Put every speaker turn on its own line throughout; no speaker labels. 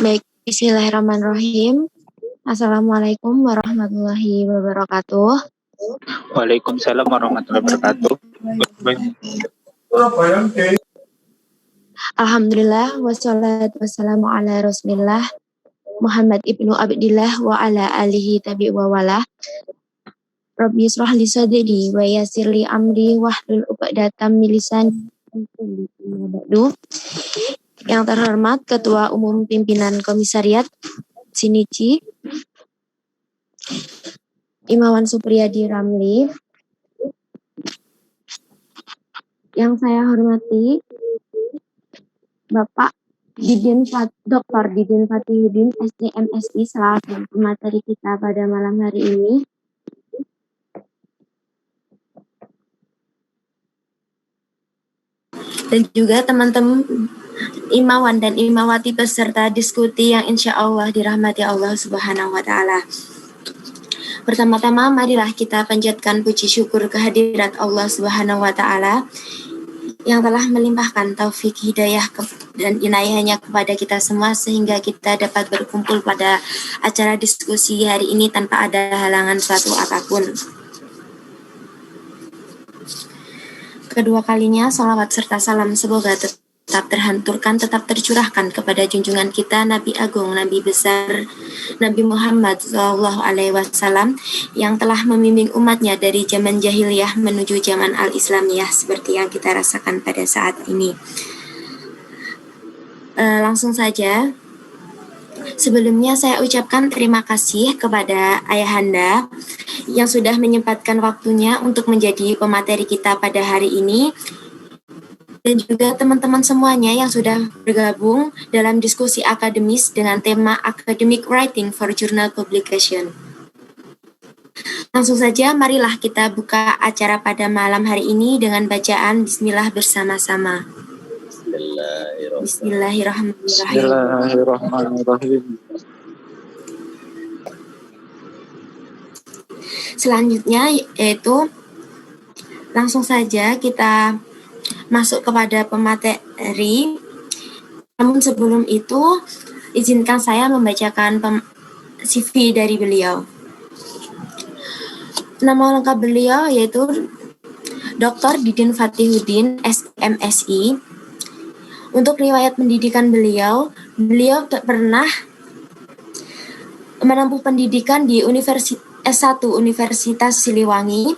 Baik, bismillahirrahmanirrahim. Assalamualaikum warahmatullahi wabarakatuh.
Waalaikumsalam warahmatullahi wabarakatuh.
Alhamdulillah wassalatu wassalamu ala Rasulillah Muhammad ibnu Abdillah wa ala alihi tabi wa wala. Rabbi israh li sadri wa yassir li amri wahlul 'uqdatam min lisani ba'du. Yang terhormat Ketua Umum Pimpinan Komisariat Sinici Imawan Supriyadi Ramli, yang saya hormati Bapak Dr. Didin Fatihudin SDMSI selaku materi kita pada malam hari ini. Dan juga teman-teman Imawan dan Imawati peserta diskusi yang insya Allah dirahmati Allah Subhanahu wa Ta'ala. Pertama-tama marilah kita panjatkan puji syukur kehadirat Allah Subhanahu wa Ta'ala yang telah melimpahkan taufik hidayah dan inayahnya kepada kita semua sehingga kita dapat berkumpul pada acara diskusi hari ini tanpa ada halangan suatu apapun. Kedua kalinya salawat serta salam semoga tetap terhanturkan, tetap tercurahkan kepada junjungan kita Nabi Agung, Nabi besar, Nabi Muhammad SAW yang telah membimbing umatnya dari zaman jahiliyah menuju zaman al-Islamiyah seperti yang kita rasakan pada saat ini. Langsung saja, sebelumnya saya ucapkan terima kasih kepada Ayahanda yang sudah menyempatkan waktunya untuk menjadi pemateri kita pada hari ini, dan juga teman-teman semuanya yang sudah bergabung dalam diskusi akademis dengan tema Academic Writing for Journal Publication. Langsung saja, marilah kita buka acara pada malam hari ini dengan bacaan Bismillah bersama-sama.
Bismillahirrahmanirrahim.
Selanjutnya yaitu langsung saja kita masuk kepada pemateri. Namun sebelum itu izinkan saya membacakan CV dari beliau. Nama lengkap beliau yaitu Dr. Didin Fatihudin SMSI. Untuk riwayat pendidikan beliau pernah menempuh pendidikan di S1 Universitas Siliwangi,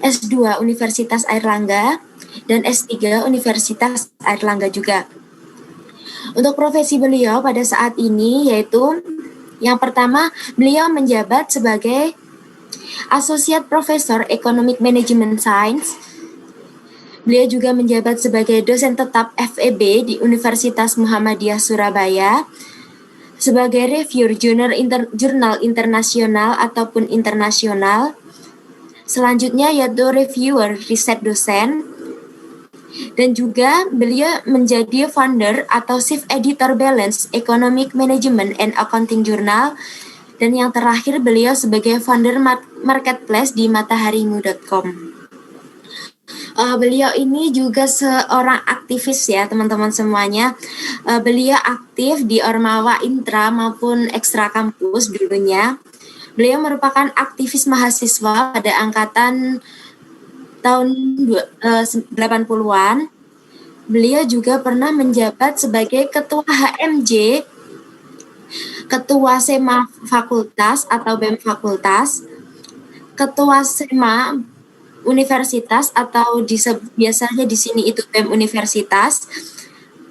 S2 Universitas Airlangga, dan S3 Universitas Airlangga juga. Untuk profesi beliau pada saat ini yaitu yang pertama, beliau menjabat sebagai Associate Professor Economic Management Science. Beliau juga menjabat sebagai dosen tetap FEB di Universitas Muhammadiyah Surabaya, sebagai reviewer jurnal internasional ataupun internasional. Selanjutnya yaitu reviewer riset dosen. Dan juga beliau menjadi founder atau chief editor Balance Economic Management and Accounting Journal. Dan yang terakhir beliau sebagai founder marketplace di mataharimu.com. Beliau ini juga seorang aktivis ya teman-teman semuanya. Beliau aktif di Ormawa intra maupun ekstra kampus dulunya. Beliau merupakan aktivis mahasiswa pada angkatan tahun 80-an. Beliau juga pernah menjabat sebagai ketua HMJ, ketua SEMA Fakultas atau BEM Fakultas, ketua SEMA Universitas atau biasanya di sini itu BEM Universitas,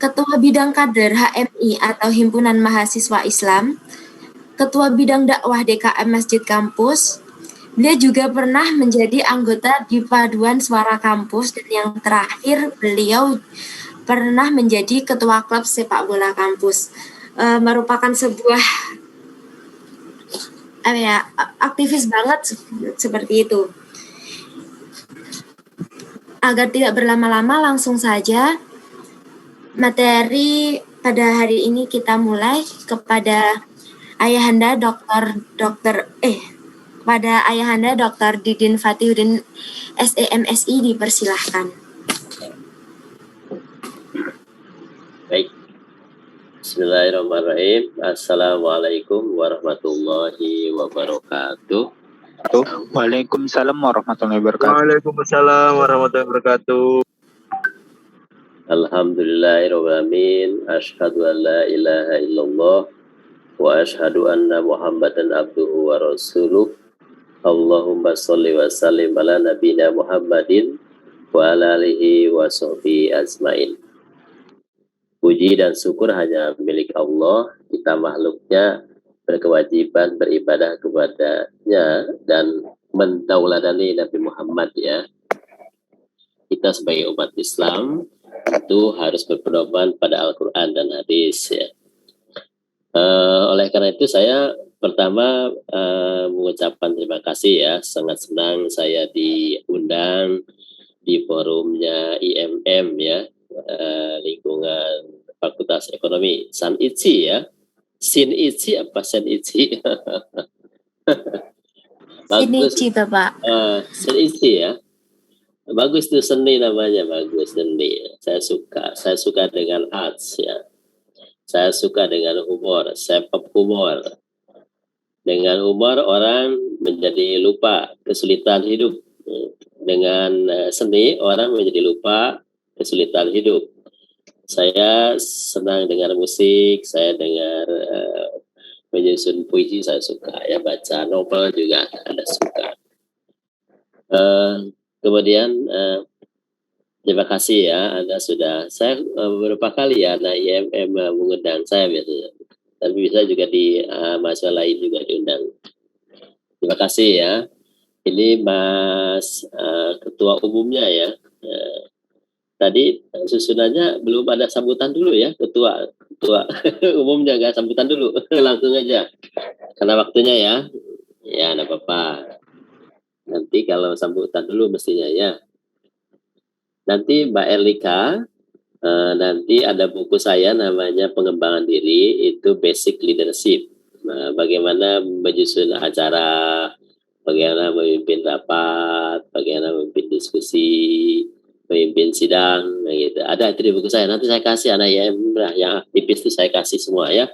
ketua bidang kader HMI atau Himpunan Mahasiswa Islam, ketua bidang dakwah DKM Masjid Kampus. Beliau juga pernah menjadi anggota di Paduan Suara Kampus, dan yang terakhir beliau pernah menjadi ketua klub sepak bola kampus. Merupakan sebuah aktivis banget seperti itu. Agar tidak berlama-lama, langsung saja materi pada hari ini kita mulai kepada Ayahanda Pada Ayahanda Dr. Didin Fatihudin SEMSI dipersilahkan.
Baik.
Bismillahirrahmanirrahim. Assalamualaikum warahmatullahi wabarakatuh.
Waalaikumsalam warahmatullahi wabarakatuh.
Waalaikumsalam warahmatullahi wabarakatuh.
Alhamdulillahirrahmanirrahim. Asyhadu an la ilaha illallah wa asyhadu anna Muhammadan abduhu wa rasuluh. Allahumma sholli wa sallim ala nabiyina Muhammadin wa ala alihi wa sahbihi ajmain. Puji dan syukur hanya milik Allah. Kita makhluknya berkewajiban beribadah kepadanya dan mentauladani Nabi Muhammad ya. Kita sebagai umat Islam itu harus berpedoman pada Al-Quran dan hadis ya. Oleh karena itu saya pertama mengucapkan terima kasih ya. Sangat senang saya diundang di forumnya IMM ya. Lingkungan Fakultas Ekonomi SANICI ya. SINICI apa SANICI?
SINICI Bapak.
SANICI ya. Bagus tuh, seni namanya, bagus seni. Saya suka dengan arts ya. Saya suka dengan humor, sepep humor. Dengan humor orang menjadi lupa kesulitan hidup. Dengan seni orang menjadi lupa kesulitan hidup. Saya senang dengar musik, saya dengar menyusun puisi, saya suka ya, baca novel juga ada suka. Kemudian terima kasih ya, Anda sudah, saya beberapa kali ya anak IMM mengundang saya biasanya, tapi bisa juga di mahasiswa lain juga diundang. Terima kasih ya. Ini Mas Ketua Umumnya ya. Tadi susunannya belum ada sambutan dulu ya, Ketua Umumnya nggak sambutan dulu, langsung aja. Karena waktunya ya, ya nggak apa-apa. Nanti kalau sambutan dulu mestinya ya. Nanti Mbak Erlika, nanti ada buku saya namanya Pengembangan Diri, itu Basic Leadership. Nah, bagaimana menyusun acara, bagaimana memimpin rapat, bagaimana memimpin diskusi, memimpin sidang, gitu. Ada itu di buku saya. Nanti saya kasih anak yang aktivis itu saya kasih semua ya.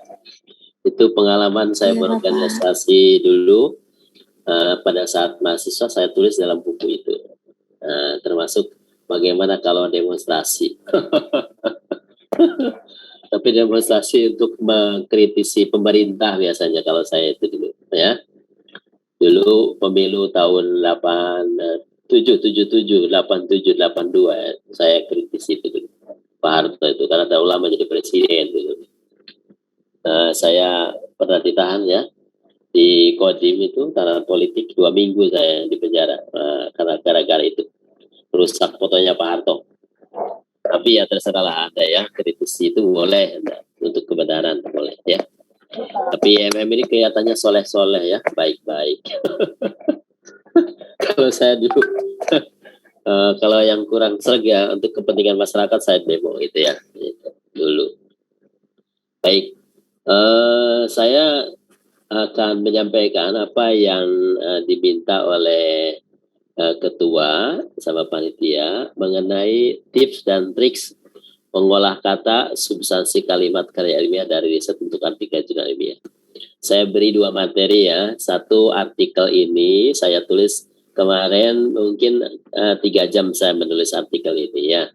Itu pengalaman saya berorganisasi dulu pada saat mahasiswa, saya tulis dalam buku itu. Termasuk bagaimana kalau demonstrasi. Tapi demonstrasi untuk mengkritisi pemerintah biasanya kalau saya itu dulu ya. Dulu pemilu tahun 87, 87, 82 ya, saya kritisi itu dulu. Pak Harto itu karena terlalu lama jadi presiden dulu. Saya pernah ditahan ya di Kodim itu karena politik, 2 minggu saya di penjara karena gara-gara itu rusak fotonya Pak Harto. Tapi ya terserahlah Anda ya, kritisi itu boleh untuk kebenaran boleh ya. Tapi MM ini kelihatannya soleh-soleh ya, baik-baik. Kalau saya dulu kalau yang kurang serg ya untuk kepentingan masyarakat saya demo gitu ya dulu. Baik, saya akan menyampaikan apa yang diminta oleh ketua sama panitia mengenai tips dan triks mengolah kata, substansi kalimat karya ilmiah dari riset untuk artikel jurnal ilmiah. Saya beri 2 materi ya. Satu artikel ini saya tulis kemarin mungkin 3 jam saya menulis artikel ini ya.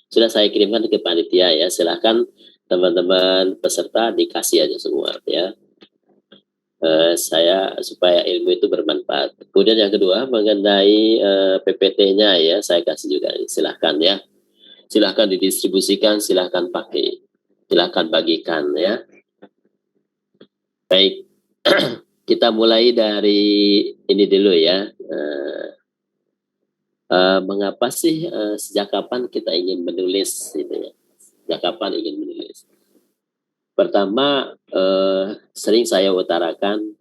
Sudah saya kirimkan ke panitia ya. Silahkan teman-teman peserta dikasih aja semua ya. Saya supaya ilmu itu bermanfaat. Kemudian yang kedua mengenai PPT-nya ya, saya kasih juga. Silahkan ya. Silahkan didistribusikan, silahkan pakai, silahkan bagikan ya. Baik, kita mulai dari ini dulu ya. Mengapa sih sejak kapan kita ingin menulis gitu ya? Sejak kapan ingin menulis? Pertama, sering saya utarakan,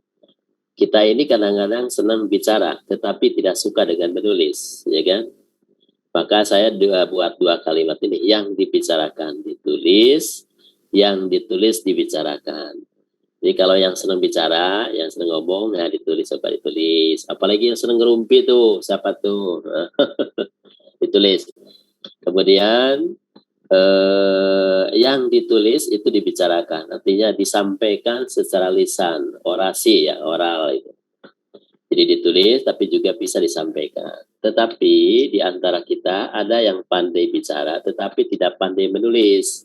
kita ini kadang-kadang senang bicara, tetapi tidak suka dengan menulis, ya kan? Maka saya buat 2 kalimat ini, yang dibicarakan ditulis, yang ditulis dibicarakan. Jadi kalau yang senang bicara, yang senang ngomong, ya ditulis, coba ditulis. Apalagi yang senang ngerumpi tuh, siapa tuh? Ditulis. Kemudian yang ditulis itu dibicarakan, artinya disampaikan secara lisan, orasi ya, oral itu. Jadi ditulis tapi juga bisa disampaikan. Tetapi di antara kita ada yang pandai bicara tetapi tidak pandai menulis.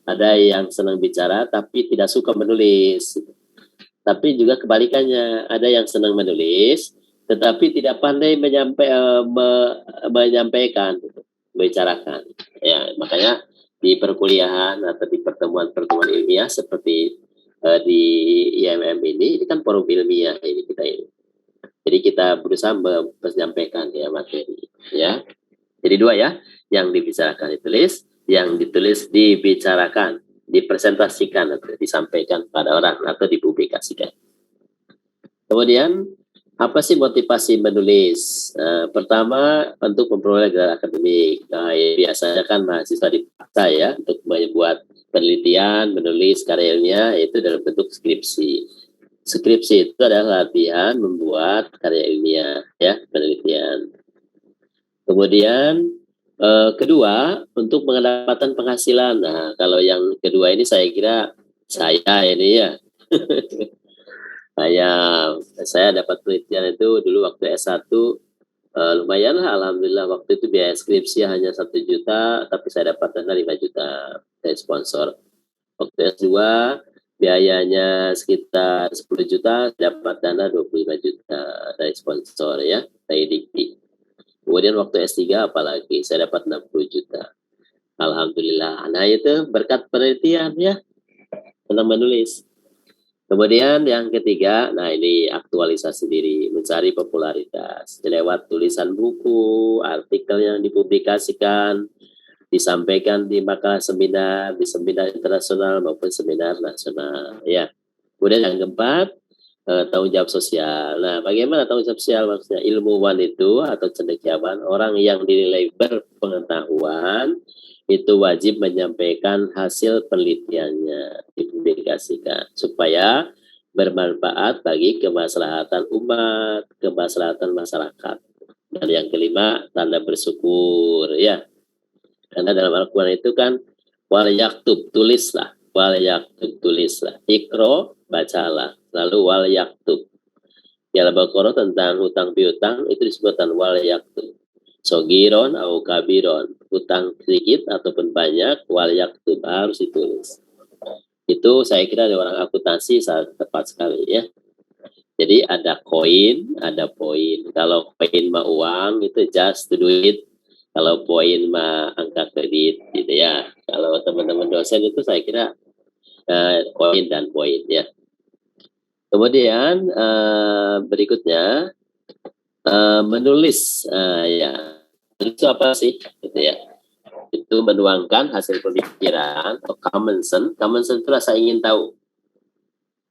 Ada yang senang bicara tapi tidak suka menulis. Tapi juga kebalikannya, ada yang senang menulis tetapi tidak pandai menyampaikan, membicarakan. Ya, makanya di perkuliahan atau di pertemuan-pertemuan ilmiah seperti di IMM ini kan forum ilmiah ini kita ini. Jadi kita berusaha menyampaikan ya materi ya. Jadi dua ya, yang dibicarakan ditulis, yang ditulis dibicarakan, dipresentasikan atau disampaikan pada orang atau dipublikasikan. Kemudian apa sih motivasi menulis? Pertama untuk memperoleh gelar akademik. Nah, ya, biasanya kan mahasiswa dipaksa ya untuk membuat penelitian, menulis karya ilmiah itu dalam bentuk skripsi. Skripsi itu adalah latihan membuat karya ilmiah ya, penelitian. Kemudian kedua untuk mendapatkan penghasilan. Nah, kalau yang kedua ini saya kira saya ini ya. Saya dapat penelitian itu dulu waktu S1 lumayan lah, alhamdulillah. Waktu itu biaya skripsi hanya 1 juta, tapi saya dapat dana 5 juta dari sponsor. Waktu S2 biayanya sekitar 10 juta, dapat dana 25 juta dari sponsor ya, dari Dikti. Kemudian waktu S3 apalagi saya dapat 60 juta. Alhamdulillah. Nah itu berkat penelitian ya, senang menulis. Kemudian yang ketiga, nah ini aktualisasi diri, mencari popularitas lewat tulisan buku, artikel yang dipublikasikan, disampaikan di makalah seminar, di seminar internasional maupun seminar nasional. Ya. Kemudian yang keempat, tanggung jawab sosial. Nah, bagaimana tanggung jawab sosial? Maksudnya ilmuwan itu atau cendekiawan, orang yang dinilai berpengetahuan itu wajib menyampaikan hasil penelitiannya, dipublikasikan supaya bermanfaat bagi kemaslahatan umat, kemaslahatan masyarakat. Dan yang kelima, tanda bersyukur ya. Karena dalam Al-Quran itu kan wal yaktub, tulislah, wal yaktub, tulislah, ikro, bacalah, lalu wal yaktub. Ya, Al-Baqarah tentang hutang piutang itu disebutkan wal yaktub. Sogiron au kabiron, hutang sedikit ataupun banyak, wal yaktub, harus ditulis. Itu saya kira dari orang akuntansi sangat tepat sekali ya. Jadi ada koin, ada poin. Kalau koin mah uang itu just to do it. Kalau poin mah angka kredit gitu ya. Kalau teman-teman dosen itu saya kira koin dan poin ya. Kemudian berikutnya menulis ya. Itu apa sih gitu ya. Itu menuangkan hasil pemikiran atau common sense. Common sense itu rasa ingin tahu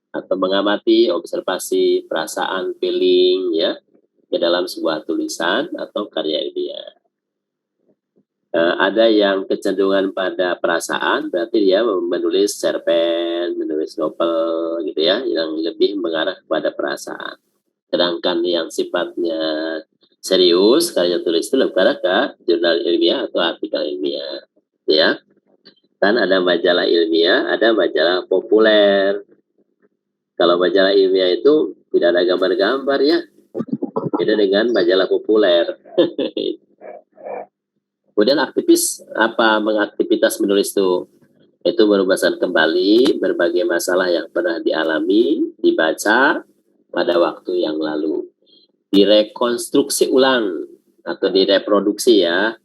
atau mengamati, observasi, perasaan, feeling ya ke dalam sebuah tulisan atau karya ilmiah. Ada yang kecenderungan pada perasaan, berarti dia menulis cerpen, menulis novel gitu ya, yang lebih mengarah kepada perasaan. Sedangkan yang sifatnya serius, karya tulis itu lebih ke jurnal ilmiah atau artikel ilmiah, ya. Kan ada majalah ilmiah, ada majalah populer. Kalau majalah ilmiah itu tidak ada gambar-gambar ya, beda dengan majalah populer. Kemudian mengaktivitas menulis itu merumuskan kembali berbagai masalah yang pernah dialami, dibaca pada waktu yang lalu. Direkonstruksi ulang atau direproduksi ya,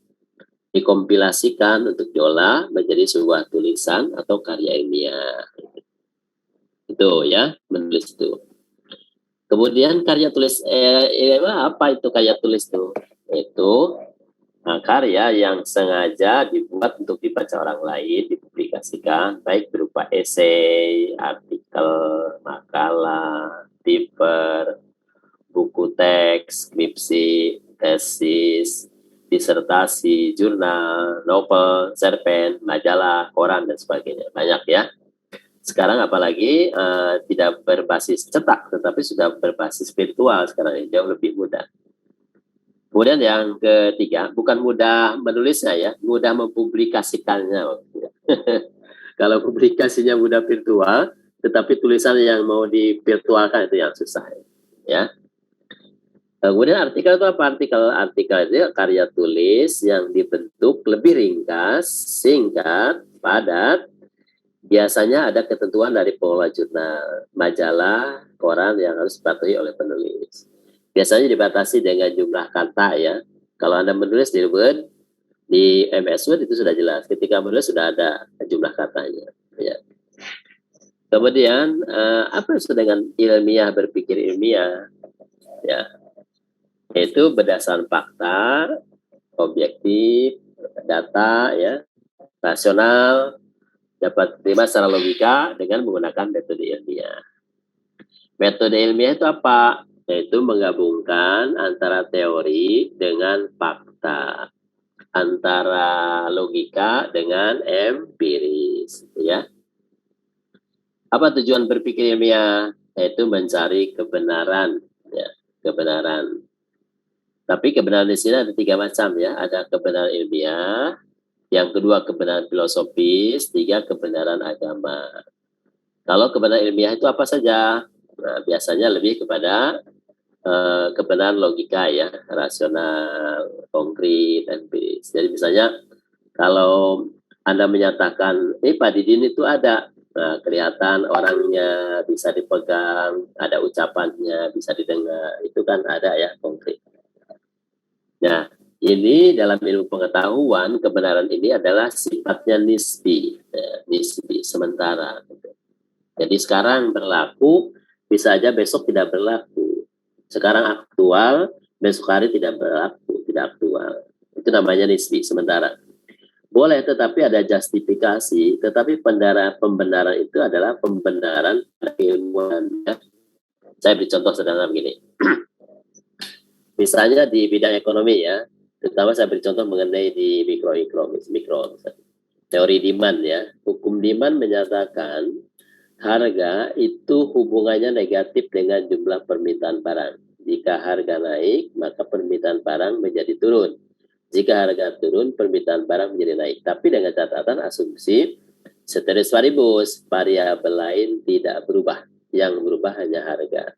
dikompilasikan untuk diolah menjadi sebuah tulisan atau karya ilmiah. Itu ya, menulis itu. Kemudian karya tulis, apa itu karya tulis itu? Itu karya yang sengaja dibuat untuk dibaca orang lain, dipublikasikan, baik berupa esai, artikel, makalah, paper, buku teks, skripsi, tesis, disertasi, jurnal, novel, cerpen, majalah, koran, dan sebagainya. Banyak ya. Sekarang apalagi tidak berbasis cetak, tetapi sudah berbasis virtual sekarang, jauh lebih mudah. Kemudian yang ketiga, bukan mudah menulisnya ya, mudah mempublikasikannya. Kalau publikasinya mudah virtual, tetapi tulisan yang mau divirtualkan itu yang susah ya. Kemudian artikel itu apa? Artikel itu karya tulis yang dibentuk lebih ringkas, singkat, padat. Biasanya ada ketentuan dari pengelola jurnal, majalah, koran yang harus dipatuhi oleh penulis. Biasanya dibatasi dengan jumlah kata ya. Kalau Anda menulis di Word, di MS Word itu sudah jelas. Ketika menulis sudah ada jumlah katanya. Ya. Kemudian apa yang disebut dengan ilmiah, berpikir ilmiah? Ya, itu berdasarkan fakta, objektif, data, ya, rasional, dapat diterima secara logika dengan menggunakan metode ilmiah. Metode ilmiah itu apa? Yaitu menggabungkan antara teori dengan fakta, antara logika dengan empiris, ya. Apa tujuan berpikir ilmiah? Yaitu mencari kebenaran, ya, kebenaran. Tapi kebenaran di sini ada 3 macam ya. Ada kebenaran ilmiah, yang kedua kebenaran filosofis, 3 kebenaran agama. Kalau kebenaran ilmiah itu apa saja? Nah, biasanya lebih kepada kebenaran logika ya, rasional, konkret, empiris. Jadi misalnya kalau Anda menyatakan, Pak Didin itu ada, nah, kelihatan orangnya, bisa dipegang, ada ucapannya, bisa didengar, itu kan ada ya, konkret. Nah, ini dalam ilmu pengetahuan, kebenaran ini adalah sifatnya nisbi, ya, nisbi, sementara. Jadi sekarang berlaku, bisa aja besok tidak berlaku. Sekarang aktual, besok hari tidak berlaku, tidak aktual. Itu namanya nisbi, sementara. Boleh, tetapi ada justifikasi, tetapi pembenaran itu adalah pembenaran keilmuan. Ya. Saya beri contoh sederhana begini. Misalnya di bidang ekonomi ya, terutama saya beri contoh mengenai di mikro, teori demand ya. Hukum demand menyatakan harga itu hubungannya negatif dengan jumlah permintaan barang. Jika harga naik, maka permintaan barang menjadi turun. Jika harga turun, permintaan barang menjadi naik. Tapi dengan catatan asumsi ceteris paribus, variabel lain tidak berubah. Yang berubah hanya harga.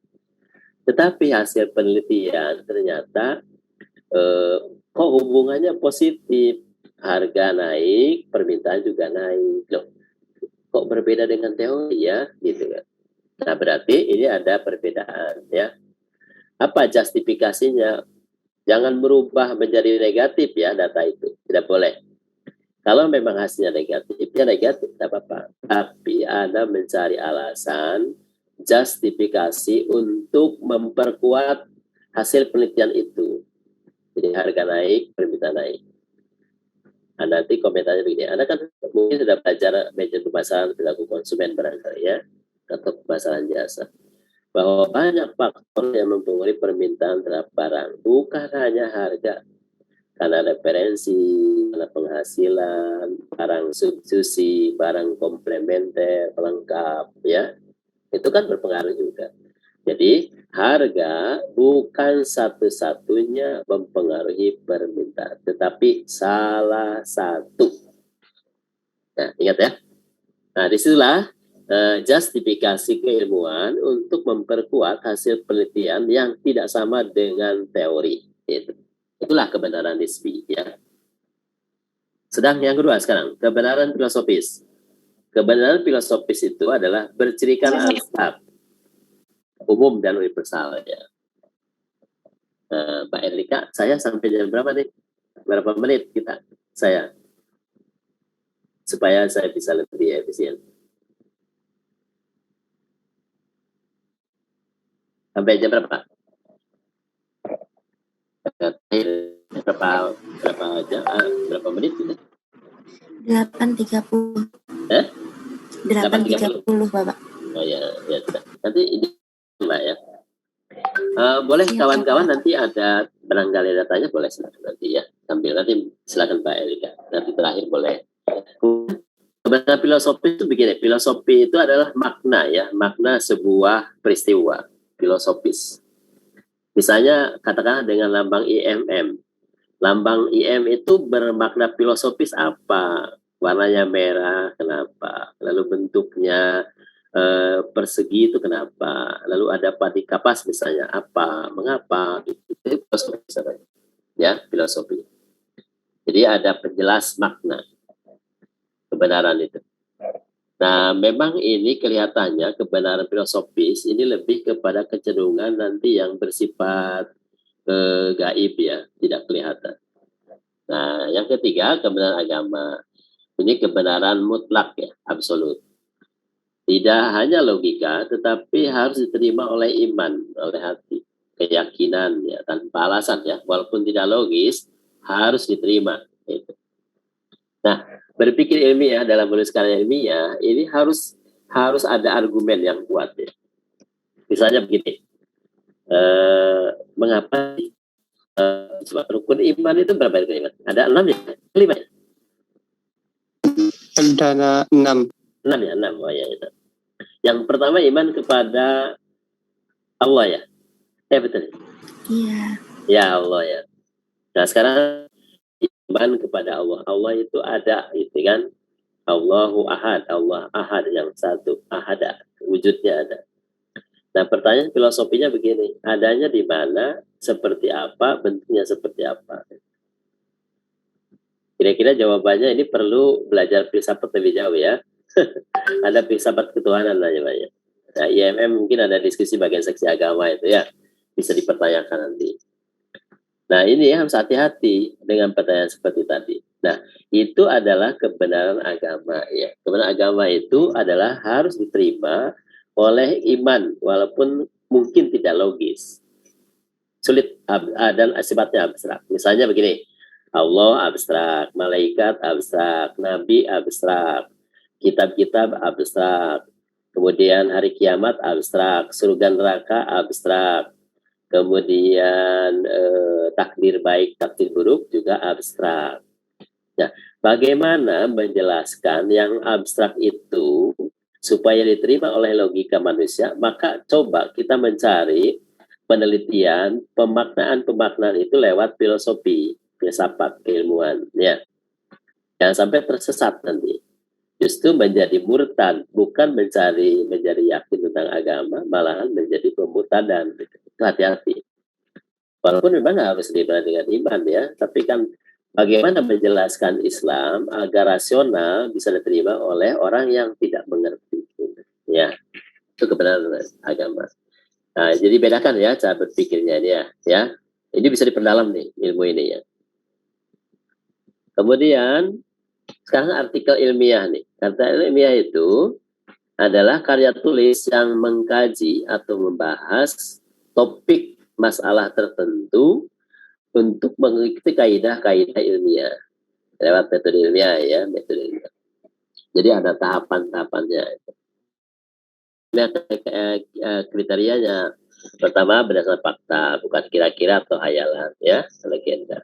Tetapi hasil penelitian ternyata kok hubungannya positif. Harga naik, permintaan juga naik. Loh, kok berbeda dengan teori ya? Gitu kan. Nah, berarti ini ada perbedaan ya. Apa justifikasinya? Jangan berubah menjadi negatif ya data itu. Tidak boleh. Kalau memang hasilnya negatif, ya negatif, tidak apa-apa. Tapi Anda mencari alasan, justifikasi untuk memperkuat hasil penelitian itu. Jadi harga naik, permintaan naik. Nah, nanti komentarnya begini. Anda kan mungkin sudah belajar manajemen pemasaran perilaku konsumen barangkali ya, atau pemasaran jasa. Bahwa banyak faktor yang mempengaruhi permintaan terhadap barang, bukan hanya harga, karena referensi, karena penghasilan, barang substitusi, barang komplementer, pelengkap, ya, itu kan berpengaruh juga. Jadi harga bukan satu-satunya mempengaruhi permintaan, tetapi salah satu. Nah, ingat ya. Nah, disitulah justifikasi keilmuan untuk memperkuat hasil penelitian yang tidak sama dengan teori. Itulah kebenaran nisbi ya. Sedang yang kedua sekarang, kebenaran filosofis. Kebenaran filosofis itu adalah bercirikan asal umum dan universal ya. Pak Erika, saya sampai jam berapa nih? Berapa menit kita? Saya supaya saya bisa lebih efisien. Sampai jam berapa? Berapa menit gitu?
8.30. 8.30 Bapak.
Oh ya. Nanti ini Mbak ya. Boleh kawan-kawan nanti ada barangkali datanya boleh silakan nanti ya. Sambil nanti silakan Pak Erika. Nanti terakhir boleh. Sebenarnya filosofi itu begini. Filosofi itu adalah makna ya, makna sebuah peristiwa filosofis. Misalnya katakanlah dengan lambang IMM. Lambang IM itu bermakna filosofis apa? Warnanya merah, kenapa? Lalu bentuknya persegi itu kenapa? Lalu ada padi kapas misalnya, apa? Mengapa? Itu filosofi misalnya. Ya, filosofi. Jadi ada penjelas makna kebenaran itu. Nah, memang ini kelihatannya kebenaran filosofis ini lebih kepada kecenderungan nanti yang bersifat gaib ya, tidak kelihatan. Nah, yang ketiga kebenaran agama. Ini kebenaran mutlak ya, absolut. Tidak hanya logika, tetapi harus diterima oleh iman, oleh hati, keyakinan ya, tanpa alasan ya, walaupun tidak logis, harus diterima. Gitu. Nah, berpikir ilmiah dalam menulis karya ilmiah ini harus ada argumen yang kuat ya. Misalnya begini, mengapa rukun iman itu berapa iman? Ada 6 ya? 5 ya?
Ada 6.
6 ya? 6, oh ya itu. Yang pertama iman kepada Allah ya? Ya betul.
Iya.
Ya Allah ya. Nah sekarang iman kepada Allah. Allah itu ada, itu kan? Allahu ahad, Allah ahad yang satu, ahada, wujudnya ada. Nah pertanyaan filosofinya begini, adanya di mana, seperti apa, bentuknya seperti apa. Kira-kira jawabannya ini perlu belajar filsafat lebih jauh ya. Ada filsafat ketuhanan namanya. Nah IMM mungkin ada diskusi bagian seksi agama itu ya, bisa dipertanyakan nanti. Nah ini harus hati-hati dengan pertanyaan seperti tadi. Nah itu adalah kebenaran agama ya. Kebenaran agama itu adalah harus diterima oleh iman walaupun mungkin tidak logis, sulit dan sifatnya abstrak. Misalnya begini, Allah abstrak, malaikat abstrak, nabi abstrak, kitab-kitab abstrak, kemudian hari kiamat abstrak, surga neraka abstrak, kemudian takdir baik, takdir buruk juga abstrak. Nah, bagaimana menjelaskan yang abstrak itu supaya diterima oleh logika manusia? Maka coba kita mencari penelitian, pemaknaan itu lewat filosofi, filsafat, keilmuan. Ya. Jangan sampai tersesat nanti. Justru menjadi murtad, bukan menjadi yakin tentang agama, malahan menjadi pemurtadan. Itu hati-hati. Walaupun memang harus diibarat dengan iman ya, tapi kan bagaimana menjelaskan Islam agar rasional bisa diterima oleh orang yang tidak mengerti. Ya, itu kebenaran agama. Nah, jadi bedakan ya cara berpikirnya ini ya. Ini bisa diperdalam nih ilmu ini ya. Kemudian sekarang artikel ilmiah nih. Artikel ilmiah itu adalah karya tulis yang mengkaji atau membahas topik masalah tertentu untuk mengikuti kaidah-kaidah ilmiah lewat metode ilmiah ya, metode ilmiah. Jadi ada tahapan-tahapannya. Kriterianya pertama berdasarkan fakta, bukan kira-kira atau hayalan ya, legenda.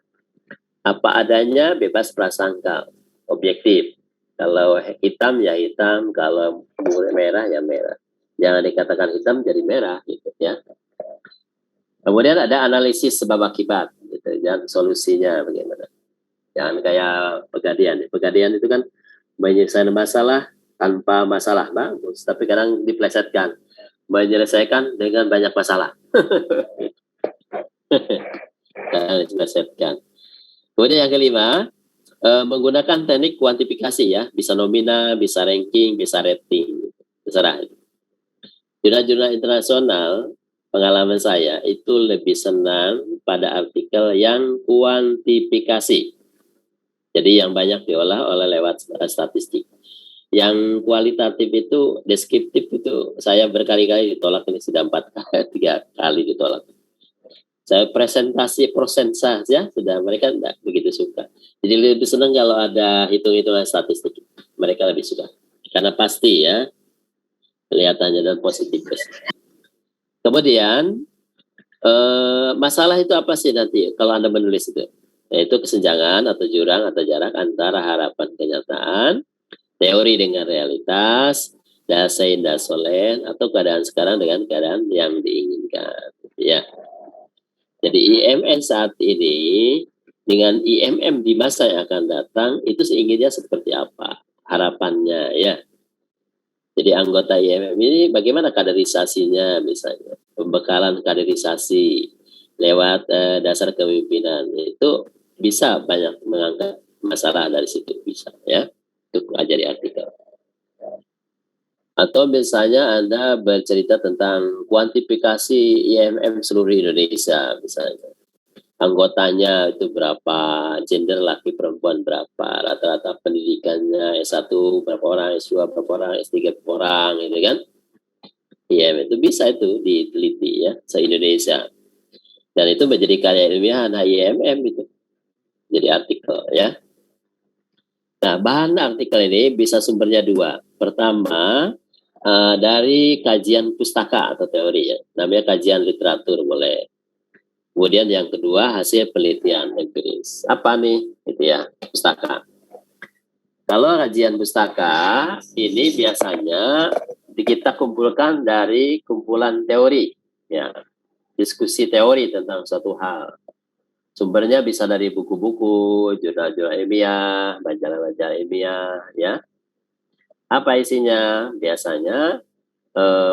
Apa adanya, bebas prasangka, objektif. Kalau hitam ya hitam, kalau merah ya merah. Jangan dikatakan hitam jadi merah gitu ya. Kemudian ada analisis sebab akibat gitu, dan solusinya bagaimana. Jangan kayak Pegadian. Pegadian itu kan menyelesaikan masalah tanpa masalah, bagus. Tapi kadang diplesetkan, menyelesaikan dengan banyak masalah. Diplesetkan. Kemudian yang kelima, menggunakan teknik kuantifikasi ya, bisa nominal, bisa ranking, bisa rating, terserah. Jurnal-jurnal internasional, pengalaman saya itu lebih senang pada artikel yang kuantifikasi. Jadi yang banyak diolah oleh lewat statistik. Yang kualitatif itu, deskriptif itu saya berkali-kali ditolak, ini sudah 3 kali ditolak. Saya presentasi prosentase ya, sudah mereka tidak begitu suka. Jadi lebih senang kalau ada hitung-hitungan statistik. Mereka lebih suka. Karena pasti ya, kelihatannya dan positif. Kemudian, masalah itu apa sih nanti kalau Anda menulis itu? Yaitu kesenjangan atau jurang atau jarak antara harapan kenyataan, teori dengan realitas, dasain dasolen, atau keadaan sekarang dengan keadaan yang diinginkan. Ya. Jadi IMN saat ini dengan IMM di masa yang akan datang itu seinginnya seperti apa harapannya ya. Jadi anggota IMM ini bagaimana kaderisasinya misalnya, pembekalan kaderisasi lewat dasar kepemimpinan itu bisa banyak mengangkat masalah dari situ bisa ya untuk ajari artikel. Atau misalnya Anda bercerita tentang kuantifikasi IMM seluruh Indonesia misalnya. Anggotanya itu berapa, gender laki perempuan berapa, rata-rata pendidikannya S1 berapa orang, S2 berapa orang, S3 berapa orang gitu kan. IMM itu bisa itu diteliti ya se-Indonesia. Dan itu menjadi karya ilmiah IMM itu. Jadi artikel ya. Nah, bahan artikel ini bisa sumbernya dua. Pertama, dari kajian pustaka atau teori ya. Namanya kajian literatur boleh. Kemudian yang kedua hasil penelitian empiris. Apa nih? Itu ya, pustaka. Kalau kajian pustaka ini biasanya kita kumpulkan dari kumpulan teori, ya, diskusi teori tentang suatu hal. Sumbernya bisa dari buku-buku, jurnal-jurnal ilmiah, majalah-majalah ilmiah, ya. Apa isinya? Biasanya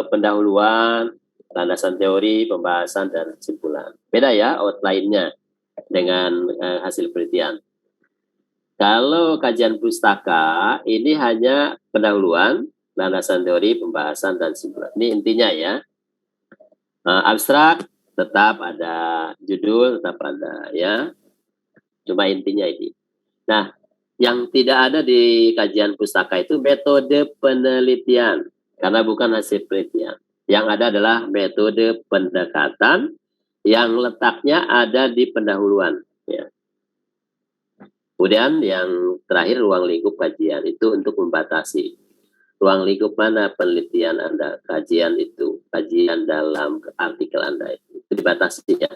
pendahuluan, landasan teori, pembahasan, dan kesimpulan. Beda ya outline-nya dengan hasil penelitian. Kalau kajian pustaka, ini hanya pendahuluan, landasan teori, pembahasan, dan kesimpulan. Ini intinya ya. Abstrak, tetap ada judul, tetap ada ya. Cuma intinya ini. Nah, yang tidak ada di kajian pustaka itu metode penelitian. Karena bukan hasil penelitian. Yang ada adalah metode pendekatan yang letaknya ada di pendahuluan. Ya. Kemudian yang terakhir ruang lingkup kajian itu untuk membatasi. Ruang lingkup mana penelitian Anda, kajian itu, kajian dalam artikel Anda itu dibatasi ya.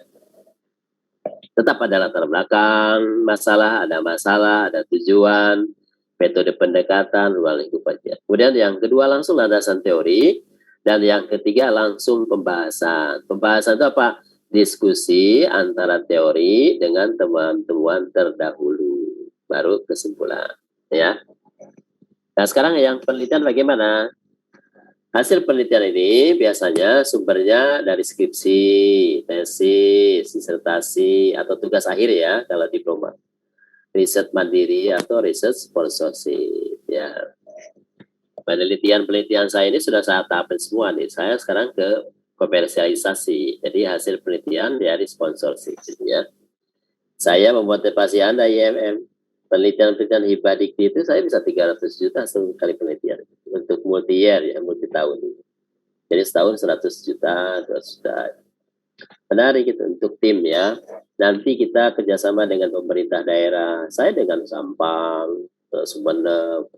Tetap ada latar belakang, ada tujuan, metode pendekatan, ruang lingkup kajian. Kemudian yang kedua langsung landasan teori, dan yang ketiga langsung pembahasan. Pembahasan itu apa? Diskusi antara teori dengan temuan-temuan terdahulu, baru kesimpulan. Ya. Nah sekarang yang penelitian bagaimana? Hasil penelitian ini biasanya sumbernya dari skripsi, tesis, disertasi, atau tugas akhir ya kalau diploma. Riset mandiri atau riset sponsorship ya. Penelitian saya ini sudah saya tahapin semua nih. Saya sekarang ke komersialisasi. Jadi hasil penelitian dari sponsorship ya. Saya memotivasi Anda IMM. Penelitian-penelitian hibah dikti itu saya bisa 300 juta sekali penelitian untuk multi year ya, multi tahun. Jadi setahun 100 juta, 200 juta. Menarik itu untuk tim ya. Nanti kita kerjasama dengan pemerintah daerah. Saya dengan Sampang, Sumeneb.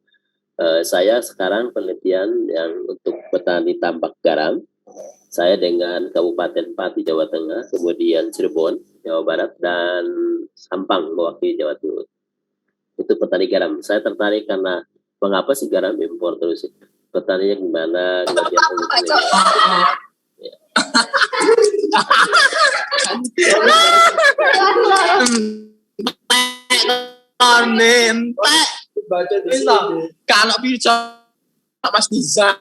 Saya sekarang penelitian yang untuk petani tambak garam. Saya dengan Kabupaten Pati, Jawa Tengah, kemudian Cirebon, Jawa Barat, dan Sampang mewakili Jawa Timur. Itu petani garam. Saya tertarik karena mengapa sih garam impor terus? Petaninya gimana? Ya.
Kalau bisa Mas Nizar,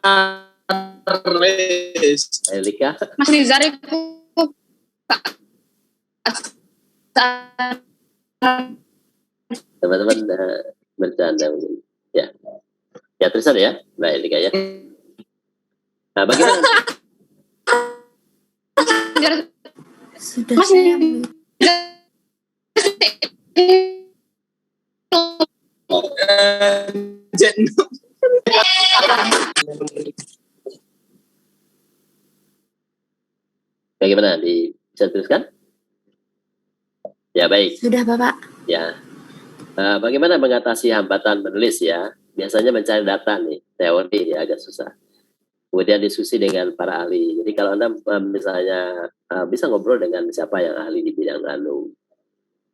Elika.
Mas Nizar itu
Teman-teman bercanda ya. Ya terusan ya, Mbak Elika ya. Nah, bagaimana?
Sudah
Mas
saya
Bagaimana? Bisa teruskan? Ya baik.
sudah Bapak.
Ya. Bagaimana mengatasi hambatan menulis ya? Biasanya mencari data nih, teori ya agak susah. Kemudian diskusi dengan para ahli. Jadi kalau Anda misalnya bisa ngobrol dengan siapa yang ahli di bidang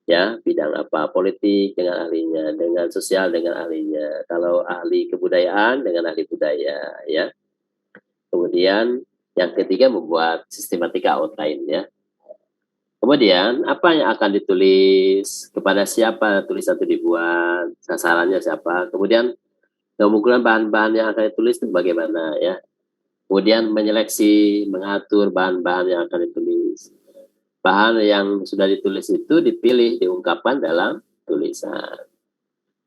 ya, bidang apa, politik dengan ahlinya, dengan sosial dengan ahlinya. Kalau ahli kebudayaan dengan ahli budaya ya. Kemudian yang ketiga membuat sistematika outline ya. Kemudian apa yang akan ditulis, kepada siapa tulisan itu dibuat, sasarannya siapa, kemudian kemungkinan bahan-bahan yang akan ditulis itu bagaimana ya. Kemudian menyeleksi, mengatur bahan-bahan yang akan ditulis. Bahan yang sudah ditulis itu dipilih, diungkapkan dalam tulisan.